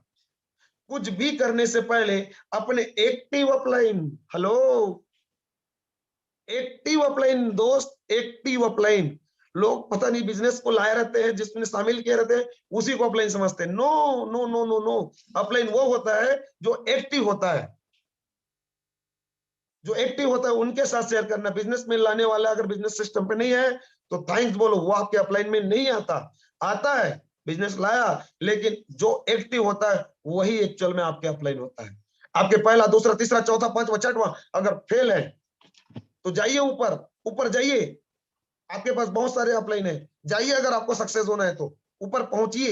कुछ भी करने से पहले अपने active upline, hello, active upline दोस्त, एक्टिव अपलाइन। लोग पता नहीं बिजनेस को लाए रहते हैं, जिसमें शामिल किए रहते हैं उसी को अपलाइन समझते हैं। No no no no no, upline वो होता है जो एक्टिव होता है, जो एक्टिव होता है उनके साथ शेयर करना। बिजनेस में लाने वाला अगर बिजनेस सिस्टम पे नहीं है तो थैंक्स बोलो, वो आपके अपलाइन में नहीं आता। आता है, बिजनेस लाया, लेकिन जो एक्टिव होता है वही एक्चुअल में आपके अपलाइन होता है। आपके पहला दूसरा तीसरा चौथा पांचवा छठवां अगर फेल है तो जाइए ऊपर, ऊपर जाइए। आपके पास बहुत सारे अपलाइन है, जाइए अगर आपको सक्सेस होना है तो ऊपर पहुंचिए।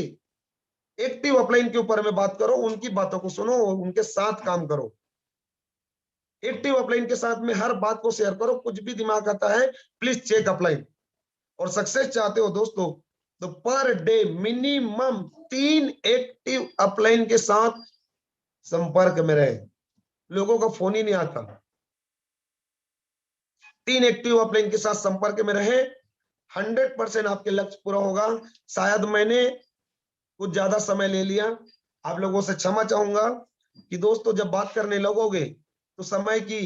एक्टिव अपलाइन के ऊपर में बात करो, उनकी बातों को सुनो, उनके साथ काम करो। एक्टिव अपलाइन के साथ में हर बात को शेयर करो। कुछ भी दिमाग आता है प्लीज चेक अपलाइन। और सक्सेस चाहते हो दोस्तों तो per day minimum 3 active upline के साथ संपर्क में रहे। लोगों का फोन ही नहीं आता। 3 एक्टिव अपलाइन के साथ संपर्क में रहे, 100% आपके लक्ष्य पूरा होगा। शायद मैंने कुछ ज्यादा समय ले लिया, आप लोगों से क्षमा चाहूंगा कि दोस्तों जब बात करने लगोगे तो समय की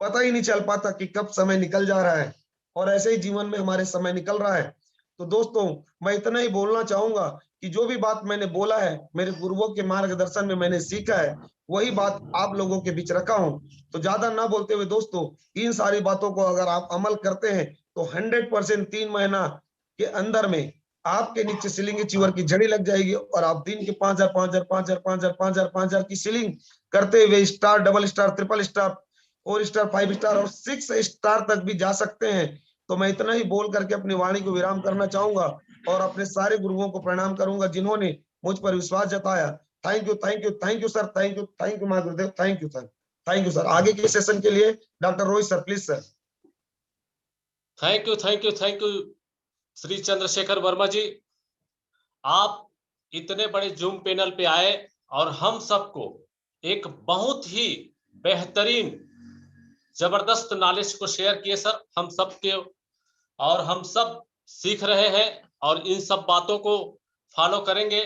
पता ही नहीं चल पाता कि कब समय निकल जा रहा है, और ऐसे ही जीवन में हमारे समय निकल रहा है। तो दोस्तों मैं इतना ही बोलना चाहूंगा कि जो भी बात मैंने बोला है मेरे गुरुओं के मार्गदर्शन में मैंने सीखा है, वही बात आप लोगों के बीच रखा हूं। तो ज्यादा ना बोलते हुए दोस्तों, इन सारी बातों को अगर आप अमल करते हैं तो 100% 3 महीना के अंदर में आपके नीचे सीलिंग की चीवर की जड़ी लग जाएगी, और आप दिन के 5,000 5,000 5,000 5,000 5,000 5,000 की सीलिंग करते हुए star, double star, triple star, 4 star, 5 star और 6 स्टार तक भी जा सकते हैं। तो मैं इतना ही बोल करके अपनी वाणी को विराम करना चाहूंगा, और अपने सारे गुरुओं को प्रणाम करूंगा जिन्होंने मुझ पर विश्वास जताया। Thank you thank you thank you sir, thank you मां गुरुदेव, thank you sir, thank you sir. आगे के सेशन के लिए doctor Rohit sir please sir. Thank you thank you thank you Shri Chandrashekhar Verma ji. आप इतने बड़े जूम पैनल पे आए और हम सबको एक बहुत ही बेहतरीन जबरदस्त नॉलेज को शेयर किए सर, हम सब के, और हम सब सीख रहे हैं और इन सब बातों को फॉलो करेंगे।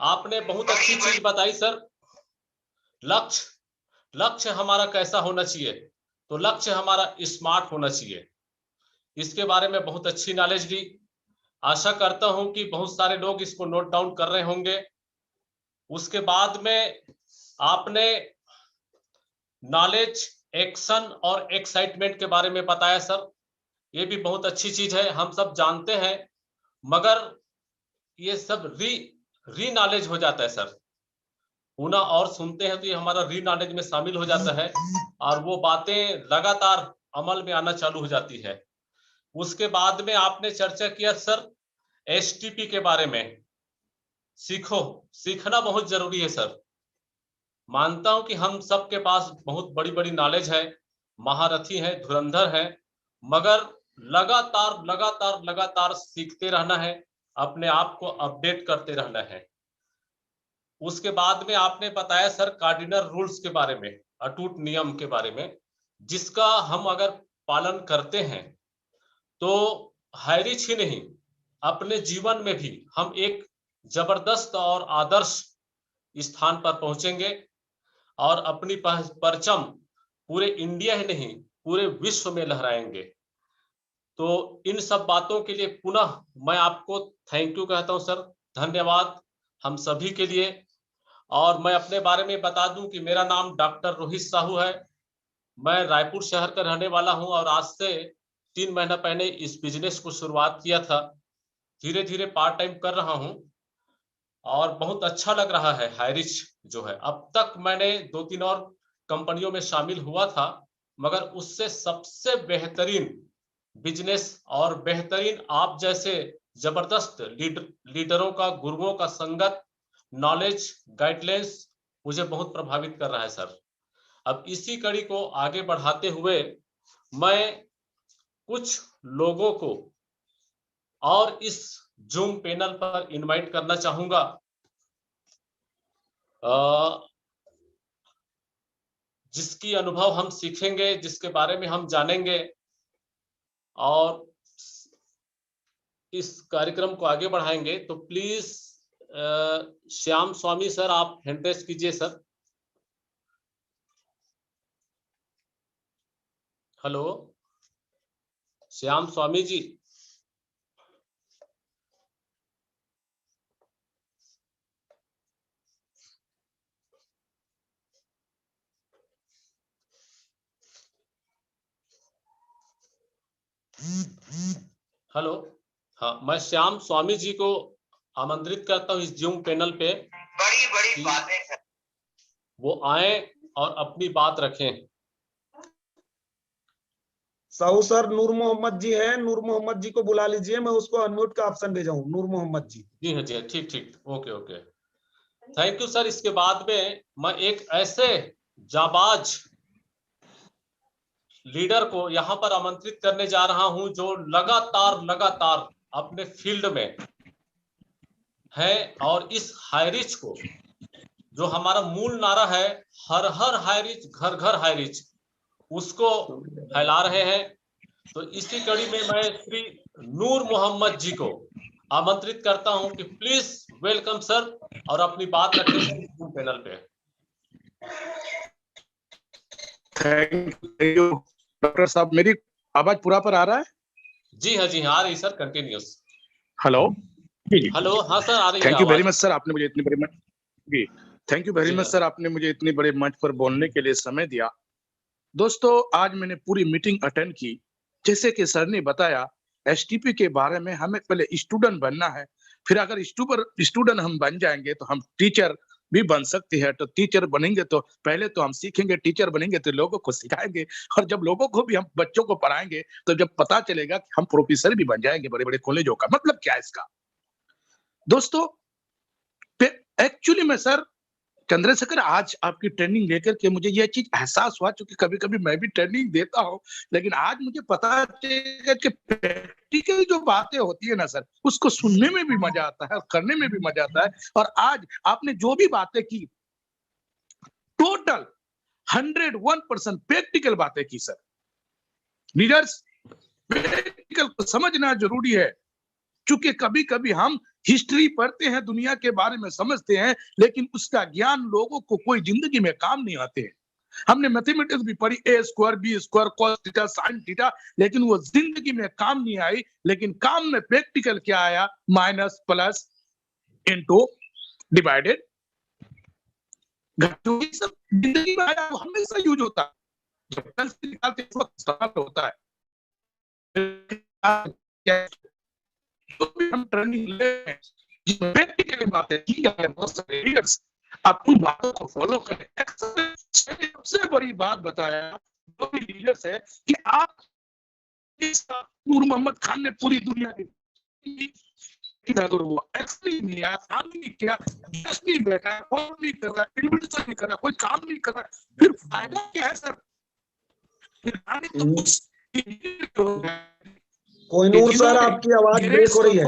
आपने बहुत अच्छी चीज बताई सर। लक्ष्य, लक्ष्य हमारा कैसा होना चाहिए? तो लक्ष्य हमारा स्मार्ट होना चाहिए। इसके बारे में बहुत अच्छी नॉलेज दी। आशा करता हूं कि बहुत सारे लोग इसको नोट डाउन कर रहे होंगे। उसके बाद में आपने नॉलेज, एक्शन और एक्साइटमेंट के बारे में बताया सर। ये भी बहुत अच्छी चीज है, हम सब जानते हैं, मगर ये सब री नॉलेज हो जाता है सर। सुना और सुनते हैं तो ये हमारा री नॉलेज में शामिल हो जाता है, और वो बातें लगातार अमल में आना चालू हो जाती है। उसके बाद में आपने चर्चा किया सर एसटीपी के बारे में। सीखो, सीखना बहुत जरूरी है सर। मानता हूं कि हम सबके पास बहुत बड़ी बड़ी नॉलेज है, महारथी है, धुरंधर है, मगर लगातार लगातार लगातार सीखते रहना है, अपने आप को अपडेट करते रहना है। उसके बाद में आपने बताया सर कार्डिनल रूल्स के बारे में, अटूट नियम के बारे में, जिसका हम अगर पालन करते हैं तो हाई रिच ही नहीं, अपने जीवन में भी हम एक जबरदस्त और आदर्श स्थान पर पहुंचेंगे और अपनी परचम पूरे इंडिया ही नहीं पूरे विश्व में लहराएंगे। तो इन सब बातों के लिए पुनः मैं आपको थैंक यू कहता हूं सर, धन्यवाद हम सभी के लिए। और मैं अपने बारे में बता दूं कि मेरा नाम डॉक्टर रोहित साहू है। मैं रायपुर शहर का रहने वाला हूं और आज से 3 महीना पहले इस बिजनेस को शुरुआत किया था। धीरे धीरे पार्ट टाइम कर रहा हूं और बहुत अच्छा लग रहा है हाईरिच जो है। अब तक मैंने 2-3 और कंपनियों में शामिल हुआ था, मगर उससे सबसे बेहतरीन बिजनेस और बेहतरीन आप जैसे जबरदस्त लीडरों का, गुरुओं का संगत, नॉलेज, गाइडलाइंस मुझे बहुत प्रभावित कर रहा है सर। अब इसी कड़ी को आगे बढ़ाते हुए मैं कुछ लोगों को और इस जूम पैनल पर इनवाइट करना चाहूंगा। जिसकी अनुभव हम सीखेंगे, जिसके बारे में हम जानेंगे और इस कार्यक्रम को आगे बढ़ाएंगे। तो प्लीज श्याम स्वामी सर आप हैंड रेज कीजिए sir. Hello Shyam Swami ji. Hello, हाँ मैं श्याम स्वामी जी को आमंत्रित करता हूँ इस जूम पैनल पे। बड़ी बातें वो आए और अपनी बात रखें। साहू सर नूर मोहम्मद जी है, नूर मोहम्मद जी को बुला लीजिए, मैं उसको अनम्यूट का ऑप्शन भेजाऊं। नूर मोहम्मद जी। जी हाँ जी हाँ, ठीक ठीक, okay okay, thank you sir. इसके बाद में मैं एक ऐसे जाबाज लीडर को यहाँ पर आमंत्रित करने जा रहा हूं जो लगातार अपने फील्ड में है और इस हाईरिच को, जो हमारा मूल नारा है हर हर हाईरिच घर घर हाईरिच, उसको फैला रहे हैं। तो इसी कड़ी में मैं श्री नूर मोहम्मद जी को आमंत्रित करता हूं कि प्लीज वेलकम सर और अपनी बात रखें पैनल पे। थैंक यू डॉक्टर साहब। मेरी आवाज पूरा पर आ रहा है? जी हाँ जी हाँ, आ रही सर, कंटिन्यूस। हेलो हेलो, हाँ सर आ रही है। Thank you very much sir, आपने मुझे इतनी बड़ी जी थैंक यू वेरी जी मच हाँ। सर, आपने मुझे इतनी बड़े मंच पर बोलने के लिए समय दिया। दोस्तों आज मैंने पूरी मीटिंग अटेंड की। जैसे कि सर ने बताया एसटीपी के बारे में, हमें पहले स्टूडेंट बनना है, फिर अगर स्टूडेंट हम बन जाएंगे तो हम टीचर भी बन सकते हैं। तो टीचर बनेंगे तो पहले तो हम सीखेंगे, टीचर बनेंगे तो लोगों को सिखाएंगे, और जब लोगों को भी हम बच्चों को पढ़ाएंगे तो जब पता चलेगा कि हम प्रोफेसर भी बन जाएंगे बड़े बड़े कॉलेजों का। मतलब क्या है इसका दोस्तों? एक्चुअली में सर चंद्रशेखर आज आपकी ट्रेनिंग लेकर के मुझे यह चीज एहसास हुआ, क्योंकि कभी कभी मैं भी ट्रेनिंग देता हूं, लेकिन आज मुझे पता चलेगा कि प्रैक्टिकल जो बातें होती है ना सर, उसको सुनने में भी मजा आता है और करने में भी मजा आता है। और आज आपने जो भी बातें की टोटल 101% प्रैक्टिकल बातें की सर। लीडर्स प्रैक्टिकल को समझना जरूरी है, क्योंकि कभी कभी हम हिस्ट्री पढ़ते हैं, दुनिया के बारे में समझते हैं, लेकिन उसका ज्ञान लोगों को कोई जिंदगी में काम नहीं आते हैं। हमने मैथमेटिक्स भी पढ़ी, a square b square cos theta sin theta, लेकिन वो जिंदगी में काम नहीं आई। लेकिन काम में प्रैक्टिकल क्या आया? माइनस प्लस इनटू डिवाइडेड, सब जिंदगी में आया, वो हमेशा यूज होता है। जब कल से निकालते इस वक्त इस्तेमाल होता है। तो भी हम ट्रेनिंग ले रहे हैं, प्रैक्टिकली बातें की है, बहुत सारे लीडर्स आप उन बातों को फॉलो करें। सबसे बड़ी बात बताया जो भी लीडर्स है कि आप नूर मोहम्मद खान ने पूरी दुनिया की नहीं बैठा, फॉलो नहीं कर रहा, इन्वेस्टर नहीं कर रहा, कोई काम नहीं कर रहा, फिर फायदा क्या है सर? कोई नूर सर आपकी आवाज ब्रेक हो रही है।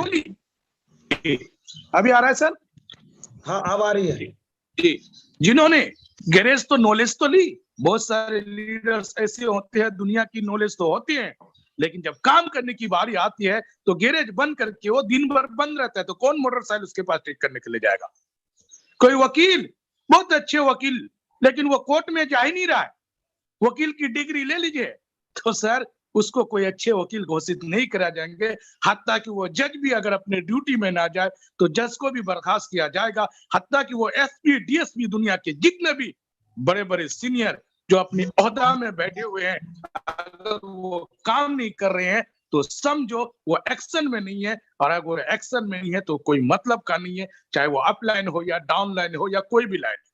जी, अभी आ रहा है सर? हाँ अब आ रही है। जी, जिन्होंने गैरेज तो नॉलेज तो ली, बहुत सारे लीडर्स ऐसे होते हैं, दुनिया की नॉलेज तो होती है, लेकिन जब काम करने की बारी आती है तो गैरेज बंद करके वो दिन भर बंद रहता है, तो कौन मोटरसाइकिल उसके पास ठीक करने के लिए जाएगा? कोई वकील, बहुत अच्छे वकील, लेकिन वो कोर्ट में जा ही नहीं रहा है, वकील की डिग्री ले लीजिए, तो सर उसको कोई अच्छे वकील घोषित नहीं करा जाएंगे। हत्ता कि वो जज भी अगर अपने ड्यूटी में ना जाए तो जज को भी बर्खास्त किया जाएगा। हत्ता कि वो एसपी डीएसपी दुनिया के जितने भी बड़े बड़े सीनियर जो अपनी ओहदा में बैठे हुए हैं, अगर वो काम नहीं कर रहे हैं तो समझो वो एक्शन में नहीं है, और अगर वो एक्शन में नहीं है तो कोई मतलब का नहीं है, चाहे वो अपलाइन हो या डाउनलाइन हो या कोई भी लाइन।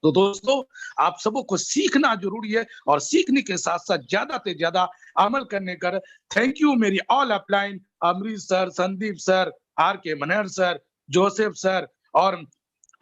तो दोस्तों, आप सबको सीखना जरूरी है, और सीखने के साथ साथ ज्यादा से ज्यादा अमल करने कर। थैंक यू मेरी all upline, Amrish sir, Sandeep sir, R K Manhar sir, Joseph sir और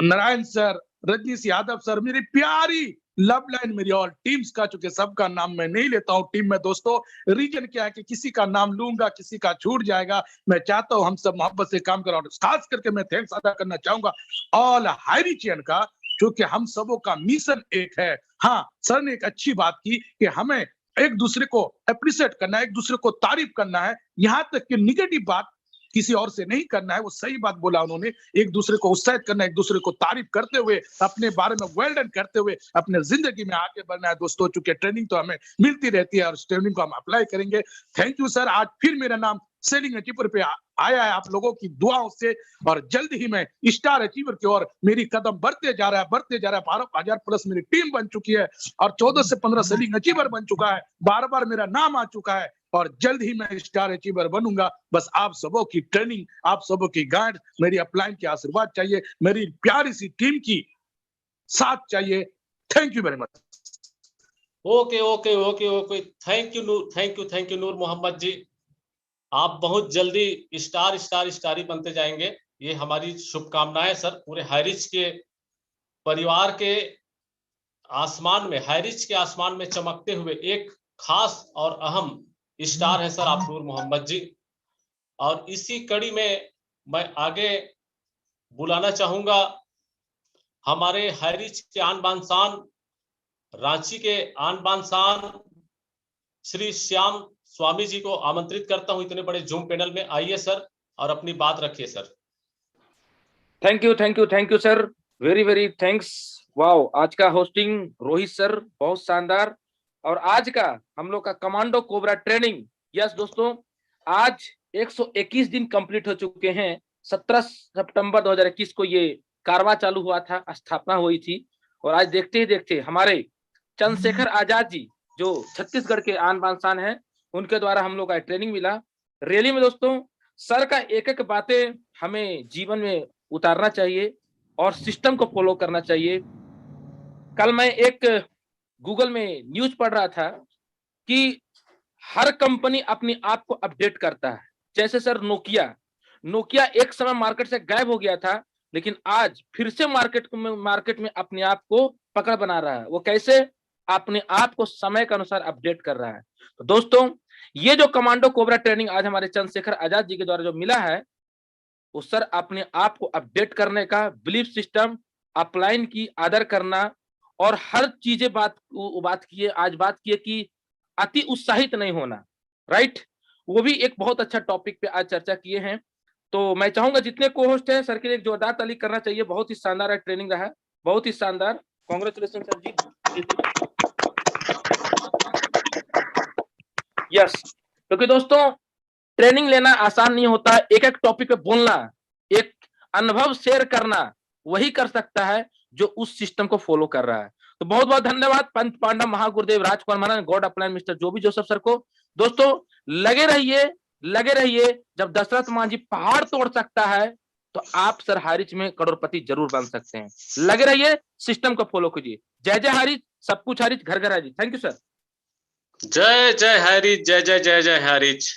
नारायण सर, रजनीश यादव सर, मेरी प्यारी लव लाइन, मेरी ऑल टीम्स का, चूंकि सबका नाम मैं नहीं लेता हूं टीम में दोस्तों, रीजन क्या है कि किसी का नाम लूंगा किसी का छूट जाएगा। मैं चाहता हूं हम सब मोहब्बत से काम करें, खास करके मैं थैंक्स अदा करना चाहूंगा ऑल हाईरिचियन का, क्योंकि हम सबों का मिशन एक है। हाँ, सर ने एक अच्छी बात की कि हमें एक दूसरे को अप्रिशिएट करना है, एक दूसरे को तारीफ करना है, यहां तक कि निगेटिव बात किसी और से नहीं करना है। वो सही बात बोला उन्होंने, एक दूसरे को उत्साहित करना है, एक दूसरे को तारीफ करते हुए, अपने बारे में वेल डन करते हुए अपने जिंदगी में आगे बढ़ना है दोस्तों। चूंकि ट्रेनिंग तो हमें मिलती रहती है और उस ट्रेनिंग को हम अप्लाई करेंगे। थैंक यू सर, आज फिर मेरा नाम सेलिंग अचीवर पे आया है आप लोगों की दुआओं से, और जल्द ही मैं स्टार अचीवर की ओर मेरी कदम बढ़ते जा रहा है। 12,000 प्लस मेरी टीम बन चुकी है और 14 से 15 सेलिंग अचीवर बन चुका है, बार बार मेरा नाम आ चुका है, और जल्द ही मैं स्टार अचीवर बनूंगा। बस आप सबों की ट्रेनिंग, आप सबों की गाइड, मेरी अपलाइन की आशीर्वाद चाहिए, मेरी प्यारी सी टीम की साथ चाहिए। Thank you very much. Okay okay okay okay, thank you Noor Mohammed ji. आप बहुत जल्दी स्टार ही बनते जाएंगे, ये हमारी शुभकामनाएं सर। पूरे हाईरिच के परिवार के आसमान में, हाईरिच के आसमान में चमकते हुए एक खास और अहम स्टार है सर आप नूर मोहम्मद जी। और इसी कड़ी में मैं आगे बुलाना चाहूंगा हमारे हाईरिच के आन बान शान, रांची के आन बान शान श्री श्याम स्वामी जी को आमंत्रित करता हूं इतने बड़े जूम पैनल में। आइए सर और अपनी बात रखिए sir. Thank you sir, very very thanks. Wow, आज का होस्टिंग रोहित सर बहुत शानदार, और आज का हम लोग का कमांडो कोबरा ट्रेनिंग, यस दोस्तों, आज 121 दिन कंप्लीट हो चुके हैं। 17 सितंबर 2021 को ये कारवा चालू हुआ था, स्थापना हुई थी, और आज देखते ही देखते हमारे चंद्रशेखर आजाद जी जो छत्तीसगढ़ के आन बान शान है, उनके द्वारा हम लोग का ट्रेनिंग मिला। रैली में दोस्तों सर का एक एक बातें हमें जीवन में उतारना चाहिए और सिस्टम को फॉलो करना चाहिए। कल मैं एक गूगल में न्यूज पढ़ रहा था कि हर कंपनी अपने आप को अपडेट करता है। जैसे सर नोकिया एक समय मार्केट से गायब हो गया था, लेकिन आज फिर से मार्केट में अपने आप को पकड़ बना रहा है। वो कैसे? अपने आप को समय के अनुसार अपडेट कर रहा है। तो दोस्तों, ये जो कमांडो कोबरा ट्रेनिंग आज हमारे चंद्रशेखर आजाद जी के द्वारा जो मिला है, वो सर अपने आप को अपडेट करने का, बिलीफ सिस्टम, अपलाइन की आदर करना, और हर चीजें बात किए कि अति उत्साहित नहीं होना, राइट? वो भी एक बहुत अच्छा टॉपिक पे आज चर्चा किए हैं। तो मैं चाहूंगा जितने को होस्ट हैं सर के लिए एक जोरदार ताली करना चाहिए। बहुत ही शानदार ट्रेनिंग रहा, बहुत ही शानदार। कांग्रेचुलेशन सर जी। यस, क्योंकि दोस्तों ट्रेनिंग लेना आसान नहीं होता, एक एक टॉपिक पे बोलना, एक अनुभव शेयर करना, वही कर सकता है जो उस सिस्टम को फॉलो कर रहा है। तो बहुत बहुत धन्यवाद पंच पांडव महागुरुदेव Rajkumar Maharaj, god upline mister Joseph sir को। दोस्तों लगे रहिए, जब दशरथ मांझी पहाड़ तोड़ सकता है तो आप सर हारिच में करोड़पति जरूर बन सकते हैं। लगे रहिए, सिस्टम को फॉलो कीजिए। जय जय हारिच, सब कुछ हारिच, घर घर हारिच। Thank you sir. जय जय हारिच, जय जय जय जय हारिच।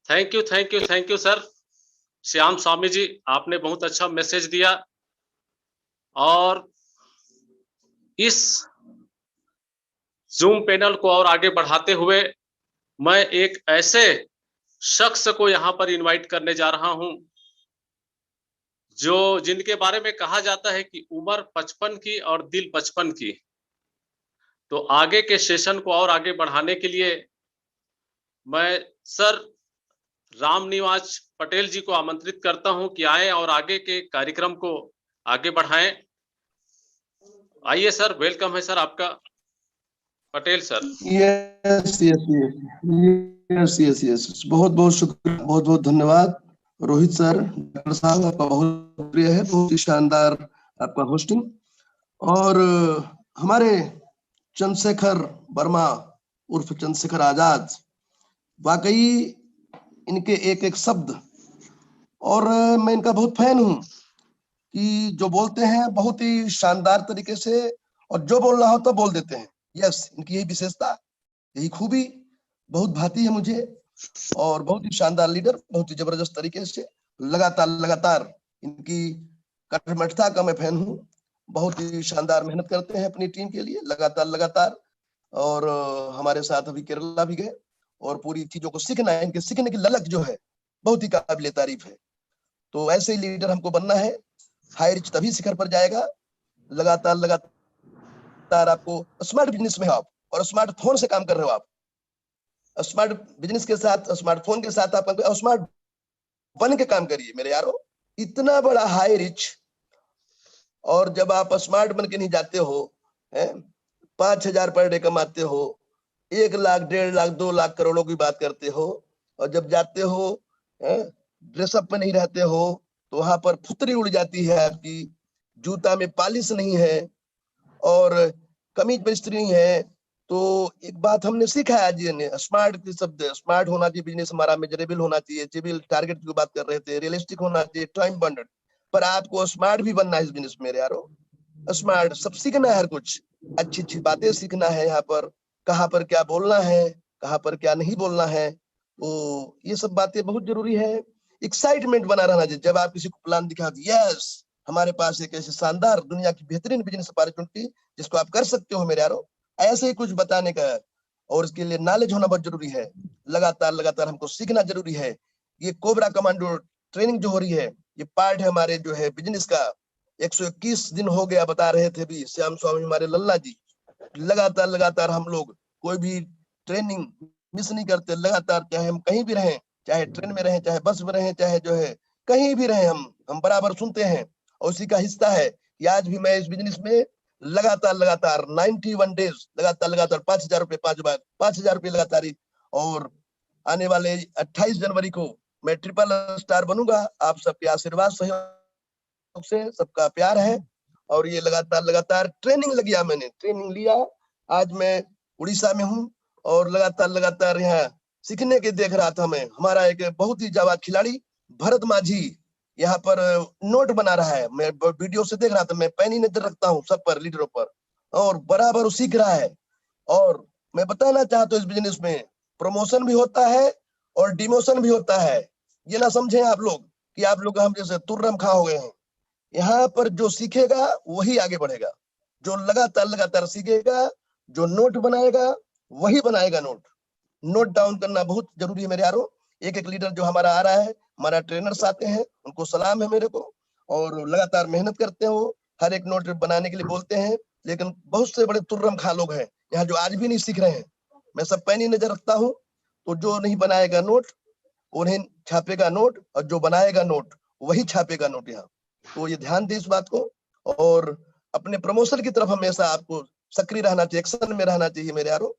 Thank you sir Shyam Swami ji, आपने बहुत अच्छा मैसेज दिया। और इस जूम पैनल को और आगे बढ़ाते हुए मैं एक ऐसे शख्स को यहां पर इनवाइट करने जा रहा हूं जो जिनके बारे में कहा जाता है कि उम्र 55 की और दिल 55 की। तो आगे के सेशन को और आगे बढ़ाने के लिए मैं सर रामनिवास पटेल जी को आमंत्रित करता हूं कि आए और आगे के कार्यक्रम को आगे बढ़ाएं। आइए सर, वेलकम है सर आपका, Patel sir. Yes yes yes yes yes, बहुत बहुत शुक्रिया, बहुत बहुत धन्यवाद रोहित सर, डॉक्टर साहब, आपका बहुत शुक्रिया है, बहुत ही शानदार आपका होस्टिंग। और हमारे चंद्रशेखर वर्मा उर्फ चंद्रशेखर आजाद, वाकई इनके एक एक शब्द, और मैं इनका बहुत फैन हूं कि जो बोलते हैं बहुत ही शानदार तरीके से, और जो बोलना हो तो बोल देते हैं। यस, इनकी यही विशेषता, यही खूबी बहुत भाती है मुझे, और बहुत ही शानदार लीडर, बहुत ही जबरदस्त तरीके से लगातार इनकी कर्मठता का मैं फैन हूँ। बहुत ही शानदार मेहनत करते हैं अपनी टीम के लिए लगातार, और हमारे साथ अभी केरला भी गए, और पूरी चीजों को सीखना है, इनके सीखने की ललक जो है बहुत ही काबिल तारीफ है। तो ऐसे ही लीडर हमको बनना है। हाई रिच तभी शिखर पर जाएगा, लगातार आपको स्मार्ट बिजनेस में आप, और स्मार्टफोन से काम कर रहे हो आप, स्मार्ट बिजनेस के साथ, स्मार्टफोन के साथ आप स्मार्ट बन के काम करिए मेरे यारो। इतना बड़ा हाई रिच, और जब आप स्मार्ट बन के नहीं जाते हो, 5,000 पर डे कमाते हो, 1 लाख, 1.5 लाख, 2 लाख, करोड़ों की बात करते हो, और जब जाते हो ड्रेसअप में नहीं रहते हो, तो वहां पर फुतरी उड़ जाती है आपकी, जूता में पॉलिश नहीं है, और कमीज पर इस्त्री नहीं है। तो एक बात हमने सीखा है आज ने, स्मार्ट के शब्द, स्मार्ट होना चाहिए बिजनेस हमारा, मेजरेबल होना चाहिए, अचीवेबल टारगेट की बात कर रहे थे, रियलिस्टिक होना चाहिए, टाइम बाउंडेड, पर आपको स्मार्ट भी बनना है इस बिजनेस में यारो। स्मार्ट सब सीखना है, हर कुछ अच्छी बातें सीखना है यहाँ पर, कहाँ पर क्या बोलना है, कहाँ पर क्या नहीं बोलना है, तो ये सब बातें बहुत जरूरी है। एक्साइटमेंट बना रहना चाहिए जब आप किसी को प्लान दिखा, यस हमारे पास एक ऐसे शानदार दुनिया की बेहतरीन बिजनेस अपॉर्चुनिटी जिसको आप कर सकते हो मेरे यारो, ऐसे ही कुछ बताने का। और इसके लिए नॉलेज होना बहुत जरूरी है, लगातार हमको सीखना जरूरी है। ये कोबरा कमांडो ट्रेनिंग जो हो रही है, ये पार्ट है हमारे जो है बिजनेस का। 121 दिन हो गया, बता रहे थे भी श्याम स्वामी हमारे लल्ला जी, लगातार हम लोग कोई भी ट्रेनिंग मिस नहीं करते, लगातार, चाहे हम कहीं भी रहें, चाहे ट्रेन में रहें, चाहे बस में रहें, चाहे जो है कहीं भी रहें, हम बराबर सुनते हैं, और उसी का हिस्सा है कि आज भी मैं इस बिजनेस में लगातार 91 डेज लगातार 5,000 रुपए 5 बार 5,000 रुपए लगातार। और आने वाले 28 जनवरी को मैं ट्रिपल स्टार बनूंगा, आप सबके आशीर्वाद सहयोग से, सबका प्यार है। और ये लगातार ट्रेनिंग लिया, मैंने ट्रेनिंग लिया, आज मैं उड़ीसा में हूँ, और लगातार यहाँ सीखने के देख रहा था मैं। हमारा एक बहुत ही जाबाज खिलाड़ी भरत माझी यहाँ पर नोट बना रहा है, मैं वीडियो से देख रहा था, मैं पैनी नजर रखता हूँ सब पर, लीडरों पर, और बराबर सीख रहा है। और मैं बताना चाहता हूँ इस बिजनेस में प्रमोशन भी होता है और डिमोशन भी होता है। ये ना समझे आप लोग कि आप लोग हम जैसे तुर्रम खा हो गए हैं। यहाँ पर जो सीखेगा वही आगे बढ़ेगा, जो लगातार सीखेगा, जो नोट बनाएगा वही बनाएगा नोट। नोट डाउन करना बहुत जरूरी है मेरे यारों। एक लीडर जो हमारा आ रहा है, हमारा ट्रेनर्स आते हैं, उनको सलाम है मेरे को, और लगातार मेहनत करते हैं, वो हर एक नोट बनाने के लिए बोलते हैं। लेकिन बहुत से बड़े तुर्रम खा लोग हैं यहाँ जो आज भी नहीं सीख रहे हैं। मैं सब पैनी नजर रखता हूँ, तो जो नहीं बनाएगा नोट उन्हें छापेगा नोट, और जो बनाएगा नोट वही छापेगा नोट यहाँ। तो ये ध्यान दे इस बात को, और अपने प्रमोशन की तरफ हमेशा आपको सक्रिय रहना चाहिए, एक्शन में रहना चाहिए मेरे यारों।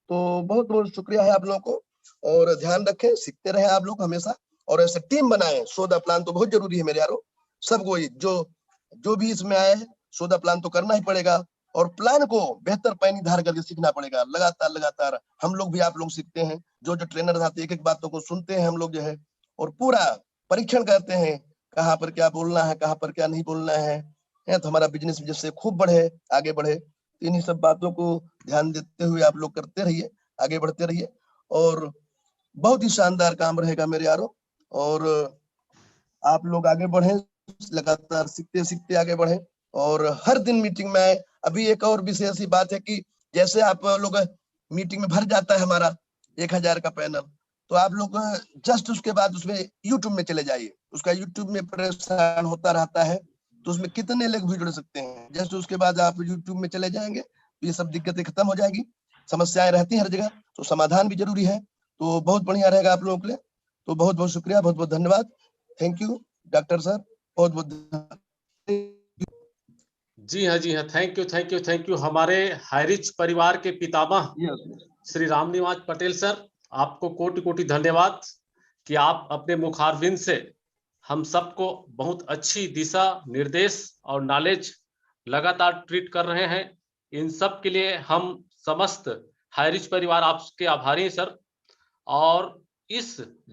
तो बहुत बहुत शुक्रिया है आप लोगों को, और ध्यान रखें, सीखते रहे आप लोग हमेशा, और ऐसे टीम बनाए। सोदा प्लान तो बहुत जरूरी है मेरे यारों, सबको जो भी इसमें आए, सोदा प्लान तो करना ही पड़ेगा, और प्लान को बेहतर पैनी धार करके सीखना पड़ेगा। लगातार हम लोग भी आप लोग सीखते हैं, जो ट्रेनर आते हैं, एक एक बातों को सुनते हैं हम लोग जो है, और पूरा परीक्षण करते हैं, कहाँ पर क्या बोलना है, कहाँ पर क्या नहीं बोलना है, तो हमारा बिजनेस जिससे खूब बढ़े, आगे बढ़े। इन्हीं सब बातों को ध्यान देते हुए आप लोग करते रहिए, आगे बढ़ते रहिए, और बहुत ही शानदार काम रहेगा मेरे यारों। और आप लोग आगे बढ़े, लगातार सीखते आगे बढ़े, और हर दिन मीटिंग में आए। अभी एक और विशेष ही बात है कि जैसे आप लोग मीटिंग में भर जाता है हमारा 1,000 का पैनल, तो आप लोग जस्ट उसके बाद उसमें यूट्यूब में चले जाइए, उसका यूट्यूब में प्रसारण होता रहता है, तो उसमें कितने लोग भी जुड़ सकते हैं। जैसे उसके बाद आप यूट्यूब में चले जाएंगे तो ये सब दिक्कतें खत्म हो जाएगी। समस्याएं रहती हैं हर जगह, तो समाधान भी जरूरी है, तो बहुत बढ़िया रहेगा आप लोगों के लिए। तो बहुत बहुत शुक्रिया, बहुत बहुत धन्यवाद। थैंक यू डॉक्टर सर, बहुत बहुत धन्यवाद। जी हाँ, थैंक यू हमारे हाईरिच परिवार के पितामह श्री रामनिवास पटेल सर, आपको कोटि कोटि धन्यवाद कि आप अपने मुखारबिंद से हम सबको बहुत अच्छी दिशा निर्देश और नॉलेज लगातार ट्रीट कर रहे हैं। इन सब के लिए हम समस्त हाईरिच परिवार आपके आभारी हैं सर। और इस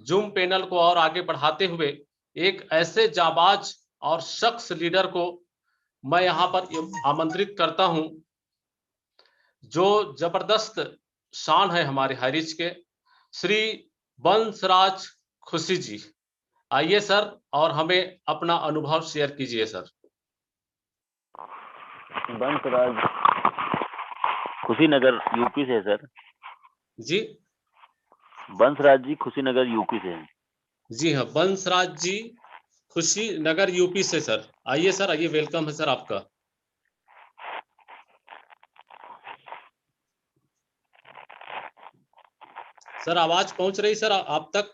जूम पैनल को और आगे बढ़ाते हुए एक ऐसे जाबाज और शख्स लीडर को मैं यहाँ पर आमंत्रित करता हूं जो जबरदस्त शान है हमारे हाईरिच के, श्री बंसराज खुशी जी। आइए सर और हमें अपना अनुभव शेयर कीजिए सर। बंसराज खुशीनगर यूपी से है सर। जी बंसराज जी खुशीनगर यूपी से हैं। जी हाँ, बंसराज जी खुशीनगर यूपी से सर। आइए सर, आइए, वेलकम है सर आपका। सर आवाज पहुंच रही सर आप तक?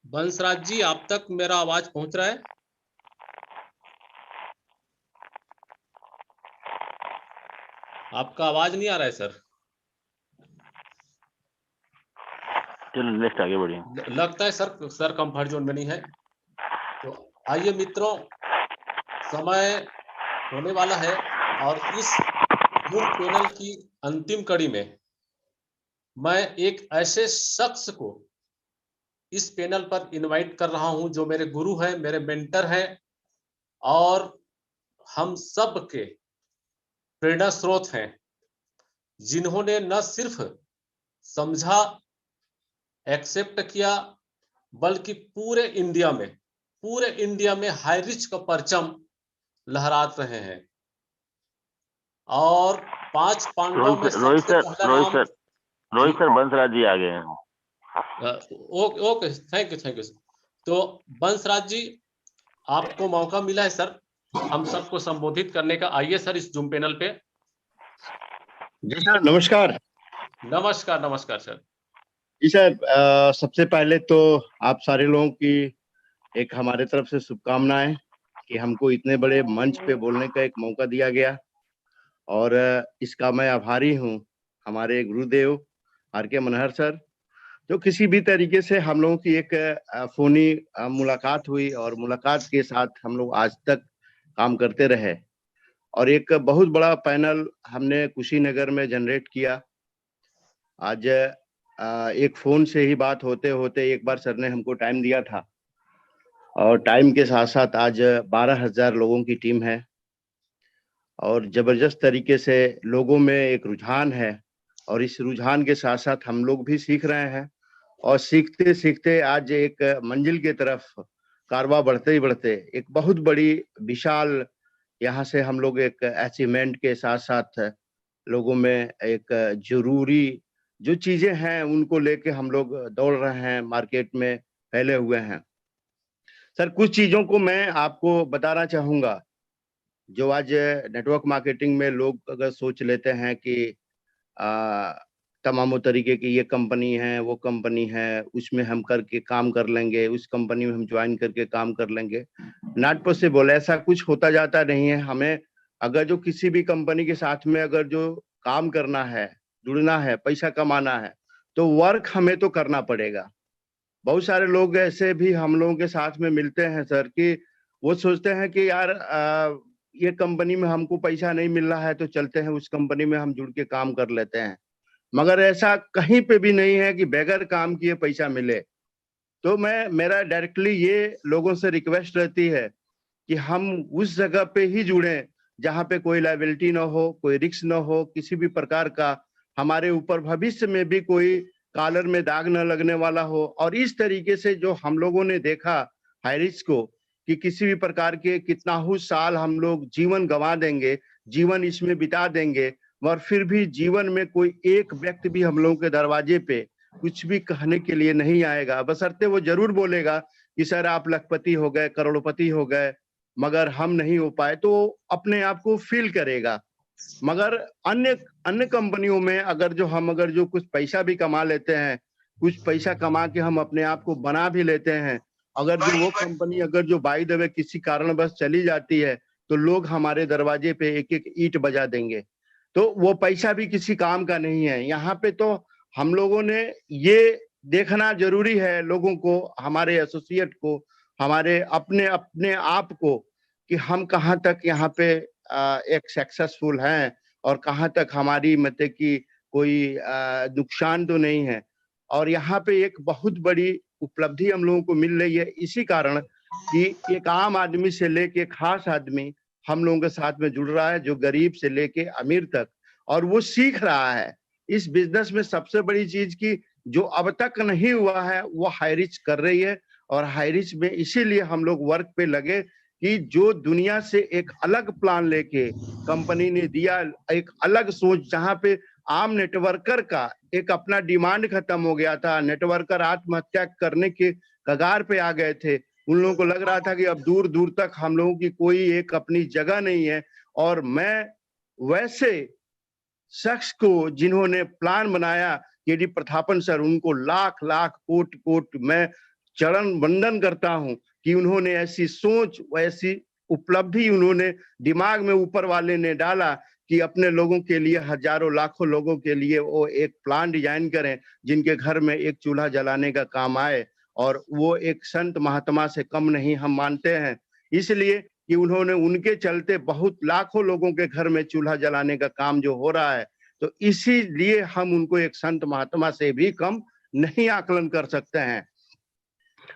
बंसराज जी आप तक मेरा आवाज पहुंच रहा है? आपका आवाज नहीं आ रहा है सर। चलो नेक्स्ट आगे बढ़िए। लगता है सर कंफर्ट जोन में नहीं है। तो आइए मित्रों, समय होने वाला है और इस जूम पैनल की अंतिम कड़ी में मैं एक ऐसे शख्स को इस पैनल पर इनवाइट कर रहा हूं जो मेरे गुरु हैं, मेरे मेंटर हैं और हम सब के प्रेरणा स्रोत हैं, जिन्होंने न सिर्फ समझा, एक्सेप्ट किया, बल्कि पूरे इंडिया में हाईरिच का परचम लहराते रहे हैं। और 5 पांडवों में सबसे पहला नाम रोहित सर बंसराज जी आ गए हैं। Okay, thank you. तो बंसराज जी, आपको मौका मिला है सर हम सबको संबोधित करने का। आइए सर इस जूम पैनल पे। जी सर नमस्कार। नमस्कार सर। जी सर, सबसे पहले तो आप सारे लोगों की एक हमारे तरफ से शुभकामनाएं कि हमको इतने बड़े मंच पे बोलने का एक मौका दिया गया, और इसका मैं आभारी हूं हमारे गुरुदेव आर.के. मनहर सर, जो किसी भी तरीके से हम लोगों की एक फोनी मुलाकात हुई और मुलाकात के साथ हम लोग आज तक काम करते रहे, और एक बहुत बड़ा पैनल हमने कुशीनगर में जनरेट किया। आज एक फोन से ही बात होते होते एक बार सर ने हमको टाइम दिया था, और टाइम के साथ साथ आज 12,000 लोगों की टीम है, और जबरदस्त तरीके से लोगों में एक रुझान है, और इस रुझान के साथ साथ हम लोग भी सीख रहे हैं, और सीखते सीखते आज एक मंजिल की तरफ कारवां बढ़ते ही बढ़ते एक बहुत बड़ी विशाल यहाँ से हम लोग एक अचीवमेंट के साथ साथ लोगों में एक जरूरी जो चीजें हैं उनको लेके हम लोग दौड़ रहे हैं, मार्केट में फैले हुए हैं। सर कुछ चीजों को मैं आपको बताना चाहूंगा जो आज नेटवर्क मार्केटिंग में लोग अगर सोच लेते हैं कि तमाम तरीके की ये कंपनी है, वो कंपनी है, उसमें हम करके काम कर लेंगे, उस कंपनी में हम ज्वाइन करके काम कर लेंगे। नॉट पॉसिबल, ऐसा कुछ होता जाता नहीं है। हमें अगर जो किसी भी कंपनी के साथ में अगर जो काम करना है, जुड़ना है, पैसा कमाना है, तो वर्क हमें तो करना पड़ेगा। बहुत सारे लोग ऐसे भी हम लोगों के साथ में मिलते हैं सर कि वो सोचते हैं कि यार ये कंपनी में हमको पैसा नहीं मिल रहा है तो चलते हैं उस कंपनी में हम जुड़ के काम कर लेते हैं, मगर ऐसा कहीं पे भी नहीं है कि बगैर काम किए पैसा मिले। तो मेरा डायरेक्टली ये लोगों से रिक्वेस्ट रहती है कि हम उस जगह पे ही जुड़े जहाँ पे कोई लायबिलिटी ना हो, कोई रिस्क ना हो, किसी भी प्रकार का हमारे ऊपर भविष्य में भी कोई कॉलर में दाग न लगने वाला हो। और इस तरीके से जो हम लोगों ने देखा हाईरिच को कि किसी भी प्रकार के कितना ही साल हम लोग जीवन गंवा देंगे, जीवन इसमें बिता देंगे, मगर फिर भी जीवन में कोई एक व्यक्ति भी हम लोगों के दरवाजे पे कुछ भी कहने के लिए नहीं आएगा, बशर्ते वो जरूर बोलेगा कि सर आप लखपति हो गए, करोड़पति हो गए, मगर हम नहीं हो पाए, तो अपने आप को फील करेगा। मगर अन्य अन्य कंपनियों में अगर जो कुछ पैसा भी कमा लेते हैं, कुछ पैसा कमा के हम अपने आप को बना भी लेते हैं, अगर जो वो कंपनी अगर जो बाय द वे किसी कारणवश चली जाती है, तो लोग हमारे दरवाजे पे एक एक ईंट बजा देंगे, तो वो पैसा भी किसी काम का नहीं है। यहाँ पे तो हम लोगों ने ये देखना जरूरी है, लोगों को, हमारे एसोसिएट को, हमारे अपने आप को, कि हम कहाँ तक यहाँ पे एक सक्सेसफुल हैं और कहाँ तक हमारी मतलब कि कोई नुकसान तो नहीं है। और यहाँ पे एक बहुत बड़ी उपलब्धि हम लोगों को मिल रही है, इसी कारण कि एक आम आदमी से लेके खास आदमी हम लोगों के साथ में जुड़ रहा है, जो गरीब से लेके अमीर तक, और वो सीख रहा है इस बिजनेस में। सबसे बड़ी चीज की जो अब तक नहीं हुआ है वो हाईरिच कर रही है, और हाईरिच में इसीलिए हम लोग वर्क पे लगे कि जो दुनिया से एक अलग प्लान लेके कंपनी ने दिया, एक अलग सोच, जहां पे आम नेटवर्कर का एक अपना डिमांड खत्म हो गया था, नेटवर्कर आत्महत्या करने के कगार पे आ गए थे, उन लोगों को लग रहा था कि अब दूर दूर तक हम लोगों की कोई एक अपनी जगह नहीं है। और मैं वैसे शख्स को जिन्होंने प्लान बनाया, केडी प्रतापन सर, उनको लाख लाख कोट कोट मैं चरण वंदन करता हूं कि उन्होंने ऐसी सोच, ऐसी उपलब्धि उन्होंने दिमाग में ऊपर वाले ने डाला कि अपने लोगों के लिए, हजारों लाखों लोगों के लिए वो एक प्लान डिजाइन करें जिनके घर में एक चूल्हा जलाने का काम आए। और वो एक संत महात्मा से कम नहीं हम मानते हैं, इसलिए कि उन्होंने, उनके चलते बहुत लाखों लोगों के घर में चूल्हा जलाने का काम जो हो रहा है, तो इसीलिए हम उनको एक संत महात्मा से भी कम नहीं आकलन कर सकते हैं।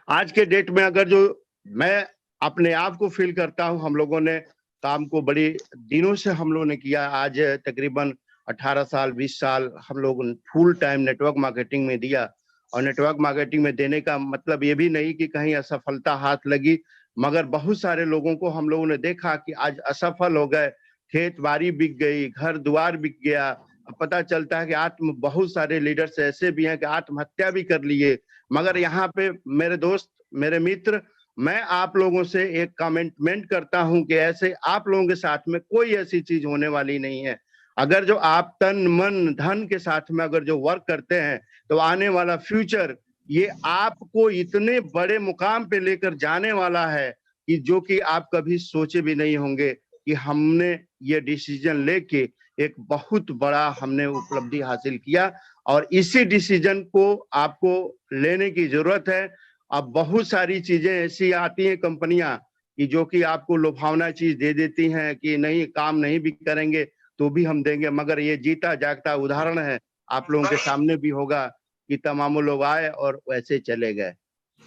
आज के डेट में अगर जो मैं अपने आप को फील करता हूं, हम लोगों ने काम को बड़ी दिनों से हम लोगों ने किया, आज तकरीबन 18 साल 20 साल हम लोग फुल टाइम नेटवर्क मार्केटिंग में दिया। और नेटवर्क मार्केटिंग में देने का मतलब ये भी नहीं कि कहीं असफलता हाथ लगी, मगर बहुत सारे लोगों को हम लोगों ने देखा कि आज असफल हो गए, खेत बाड़ी बिक गई, घर द्वार बिक गया। अब पता चलता है कि बहुत सारे लीडर्स ऐसे भी हैं कि आत्महत्या भी कर लिए। मगर यहाँ पे मेरे दोस्त, मेरे मित्र, मैं आप लोगों से एक कमेंटमेंट करता हूं कि ऐसे आप लोगों के साथ में कोई ऐसी चीज होने वाली नहीं है। अगर जो आप तन मन धन के साथ में अगर जो वर्क करते हैं, तो आने वाला फ्यूचर ये आपको इतने बड़े मुकाम पे लेकर जाने वाला है कि जो कि आप कभी सोचे भी नहीं होंगे कि हमने ये डिसीजन लेके एक बहुत बड़ा हमने उपलब्धि हासिल किया। और इसी डिसीजन को आपको लेने की जरूरत है। अब बहुत सारी चीजें ऐसी आती हैं कंपनियां कि जो कि आपको लुभावना चीज दे देती हैं कि नहीं, काम नहीं भी करेंगे तो भी हम देंगे, मगर ये जीता जागता उदाहरण है, आप लोगों के सामने भी होगा कि तमाम लोग आए और वैसे चले गए।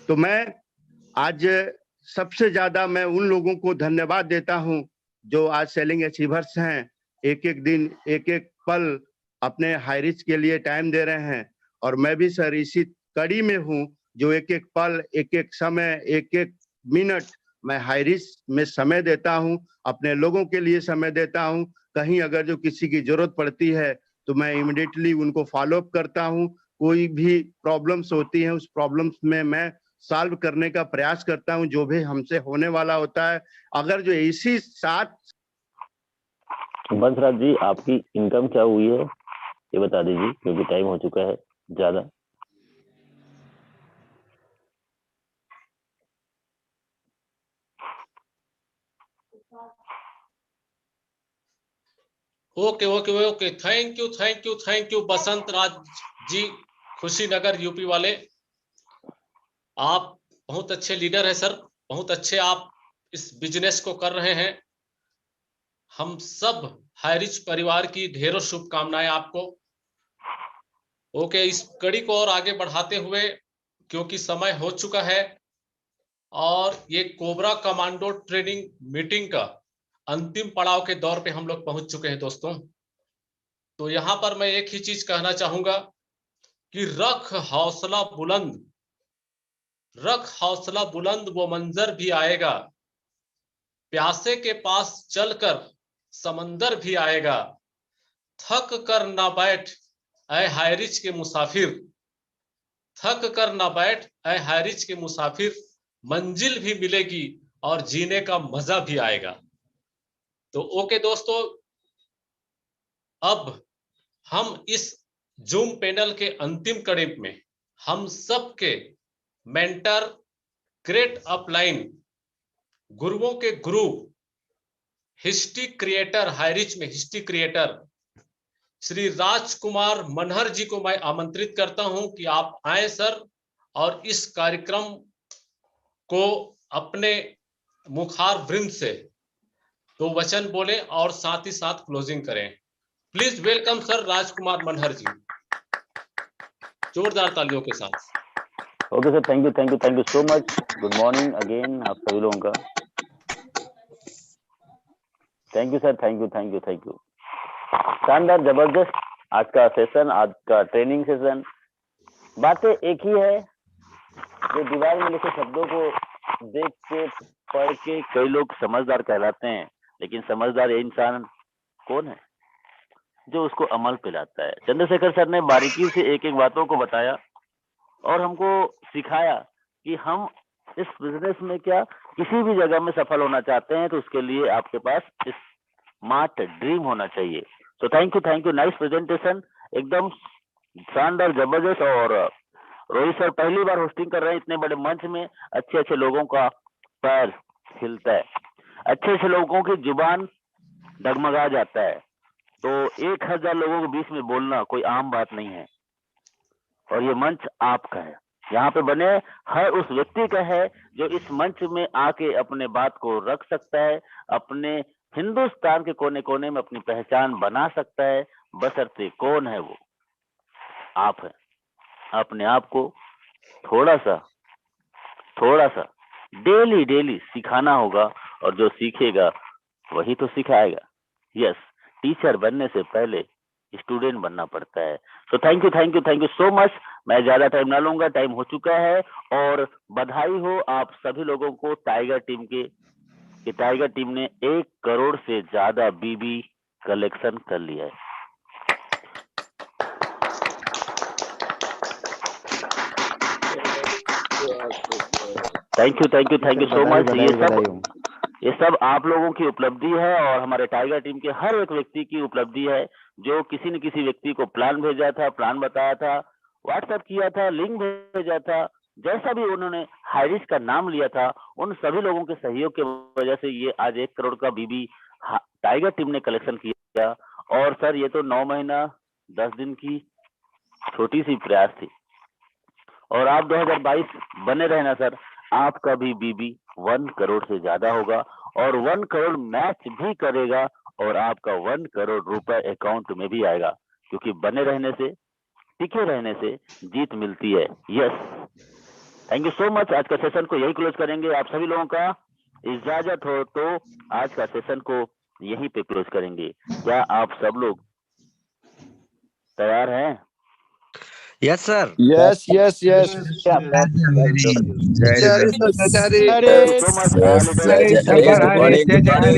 तो मैं आज सबसे ज्यादा मैं उन लोगों को धन्यवाद देता हूं जो आज सेलिंग अचीवर्स हैं, एक एक दिन, एक एक पल अपने हाईरिच के लिए टाइम दे रहे हैं। और मैं भी सर इसी कड़ी में हूं, जो एक एक पल, एक एक समय, एक एक मिनट मैं हाईरिच में समय देता हूं, अपने लोगों के लिए समय देता हूं। कहीं अगर जो किसी की जरूरत पड़ती है तो मैं इमीडिएटली उनको फॉलो अप करता हूं। कोई भी प्रॉब्लम्स होती हैं, उस प्रॉब्लम्स में मैं सॉल्व करने का प्रयास करता हूं, जो भी हमसे होने वाला होता है। अगर जो इसी साथ बंसराज जी, आपकी इनकम क्या हुई है ये बता दीजिए, क्योंकि टाइम हो चुका है ज्यादा। Okay okay okay, thank you thank you thank you Basant Raj ji, Khushinagar UP वाले। आप बहुत अच्छे लीडर हैं सर, बहुत अच्छे आप इस बिजनेस को कर रहे हैं। हम सब हाईरिच परिवार की ढेरों शुभकामनाएं आपको। ओके, इस कड़ी को और आगे बढ़ाते हुए, क्योंकि समय हो चुका है और ये कोबरा कमांडो ट्रेनिंग मीटिंग का अंतिम पड़ाव के दौर पे हम लोग पहुंच चुके हैं दोस्तों। तो यहां पर मैं एक ही चीज कहना चाहूंगा कि रख हौसला बुलंद, रख हौसला बुलंद, वो मंजर भी आएगा, प्यासे के पास चलकर समंदर भी आएगा, थक कर ना बैठ ऐ हायरिच के मुसाफिर, थक कर ना बैठ ऐ हायरिच के मुसाफिर, मंजिल भी मिलेगी और जीने का मजा भी आएगा। तो ओके दोस्तों, अब हम इस जूम पैनल के अंतिम कड़ी में हम सबके मेंटर, ग्रेट अपलाइन, गुरुओं के गुरु, हिस्ट्री क्रिएटर, हाईरिच में हिस्ट्री क्रिएटर श्री राजकुमार मनहर जी को मैं आमंत्रित करता हूं कि आप आए सर, और इस कार्यक्रम को अपने मुखार वृंद से दो वचन बोले और साथ ही साथ क्लोजिंग करें। प्लीज वेलकम सर राजकुमार मनहर जी, जोरदार तालियों के साथ। Okay sir, thank you so much. Good morning again आप सभी लोगों का। Thank you sir, thank you. शानदार, जबरदस्त आज का सेशन, आज का ट्रेनिंग सेशन। बातें एक ही है, जो दीवार में लिखे शब्दों को देख के पढ़ के कई लोग समझदार कहलाते हैं, लेकिन समझदार ये इंसान कौन है जो उसको अमल पे लाता है। चंद्रशेखर सर ने बारीकी से एक एक बातों को बताया और हमको सिखाया कि हम इस बिजनेस में क्या किसी भी जगह में सफल होना चाहते हैं तो उसके लिए आपके पास स्मार्ट ड्रीम होना चाहिए। तो थैंक यू, नाइस प्रेजेंटेशन, एकदम शानदार, जबरदस्त। और रोहित सर पहली बार होस्टिंग कर रहे हैं इतने बड़े मंच में, अच्छे लोगों का पैर हिलता है, अच्छे लोगों की जुबान डगमगा जाता है। तो 1000 लोगों के बीच में बोलना कोई आम बात नहीं है, और ये मंच आपका है। यहाँ पे बने हर उस व्यक्ति का है जो इस मंच में आके अपने बात को रख सकता है, अपने हिंदुस्तान के कोने कोने में अपनी पहचान बना सकता है, बशर्ते कौन है वो, आप है। अपने आप को थोड़ा सा डेली सिखाना होगा, और जो सीखेगा वही तो सिखाएगा। यस, टीचर बनने से पहले स्टूडेंट बनना पड़ता है। तो थैंक यू सो मच। मैं ज्यादा टाइम ना लूंगा, टाइम हो चुका है। और बधाई हो आप सभी लोगों को टाइगर टीम के, कि टाइगर टीम ने 1 करोड़ से ज्यादा बीबी कलेक्शन कर लिया है। Thank you so much. ये सब आप लोगों की उपलब्धि है और हमारे टाइगर टीम के हर एक व्यक्ति की उपलब्धि है, जो किसी न किसी व्यक्ति को प्लान भेजा था, प्लान बताया था, व्हाट्सएप किया था, लिंक भेजा था, जैसा भी उन्होंने हाईरिच का नाम लिया था, उन सभी लोगों के सहयोग की वजह से ये आज 1 करोड़ का बीबी टाइगर टीम ने कलेक्शन किया। और सर ये तो 9 महीना 10 दिन की छोटी सी प्रयास थी, और आप 2022 बने रहना सर, आपका भी बीबी 1 करोड़ से ज्यादा होगा, और 1 करोड़ मैच भी करेगा, और आपका 1 करोड़ रुपए अकाउंट में भी आएगा, क्योंकि बने रहने से, टिके रहने से जीत मिलती है। Yes, thank you so much. आज का सेशन को यही क्लोज करेंगे। आप सभी लोगों का इजाजत हो तो आज का सेशन को यहीं पे क्लोज करेंगे। क्या आप सब लोग तैयार हैं? Yes sir. Yes. Thank you so much, all leaders.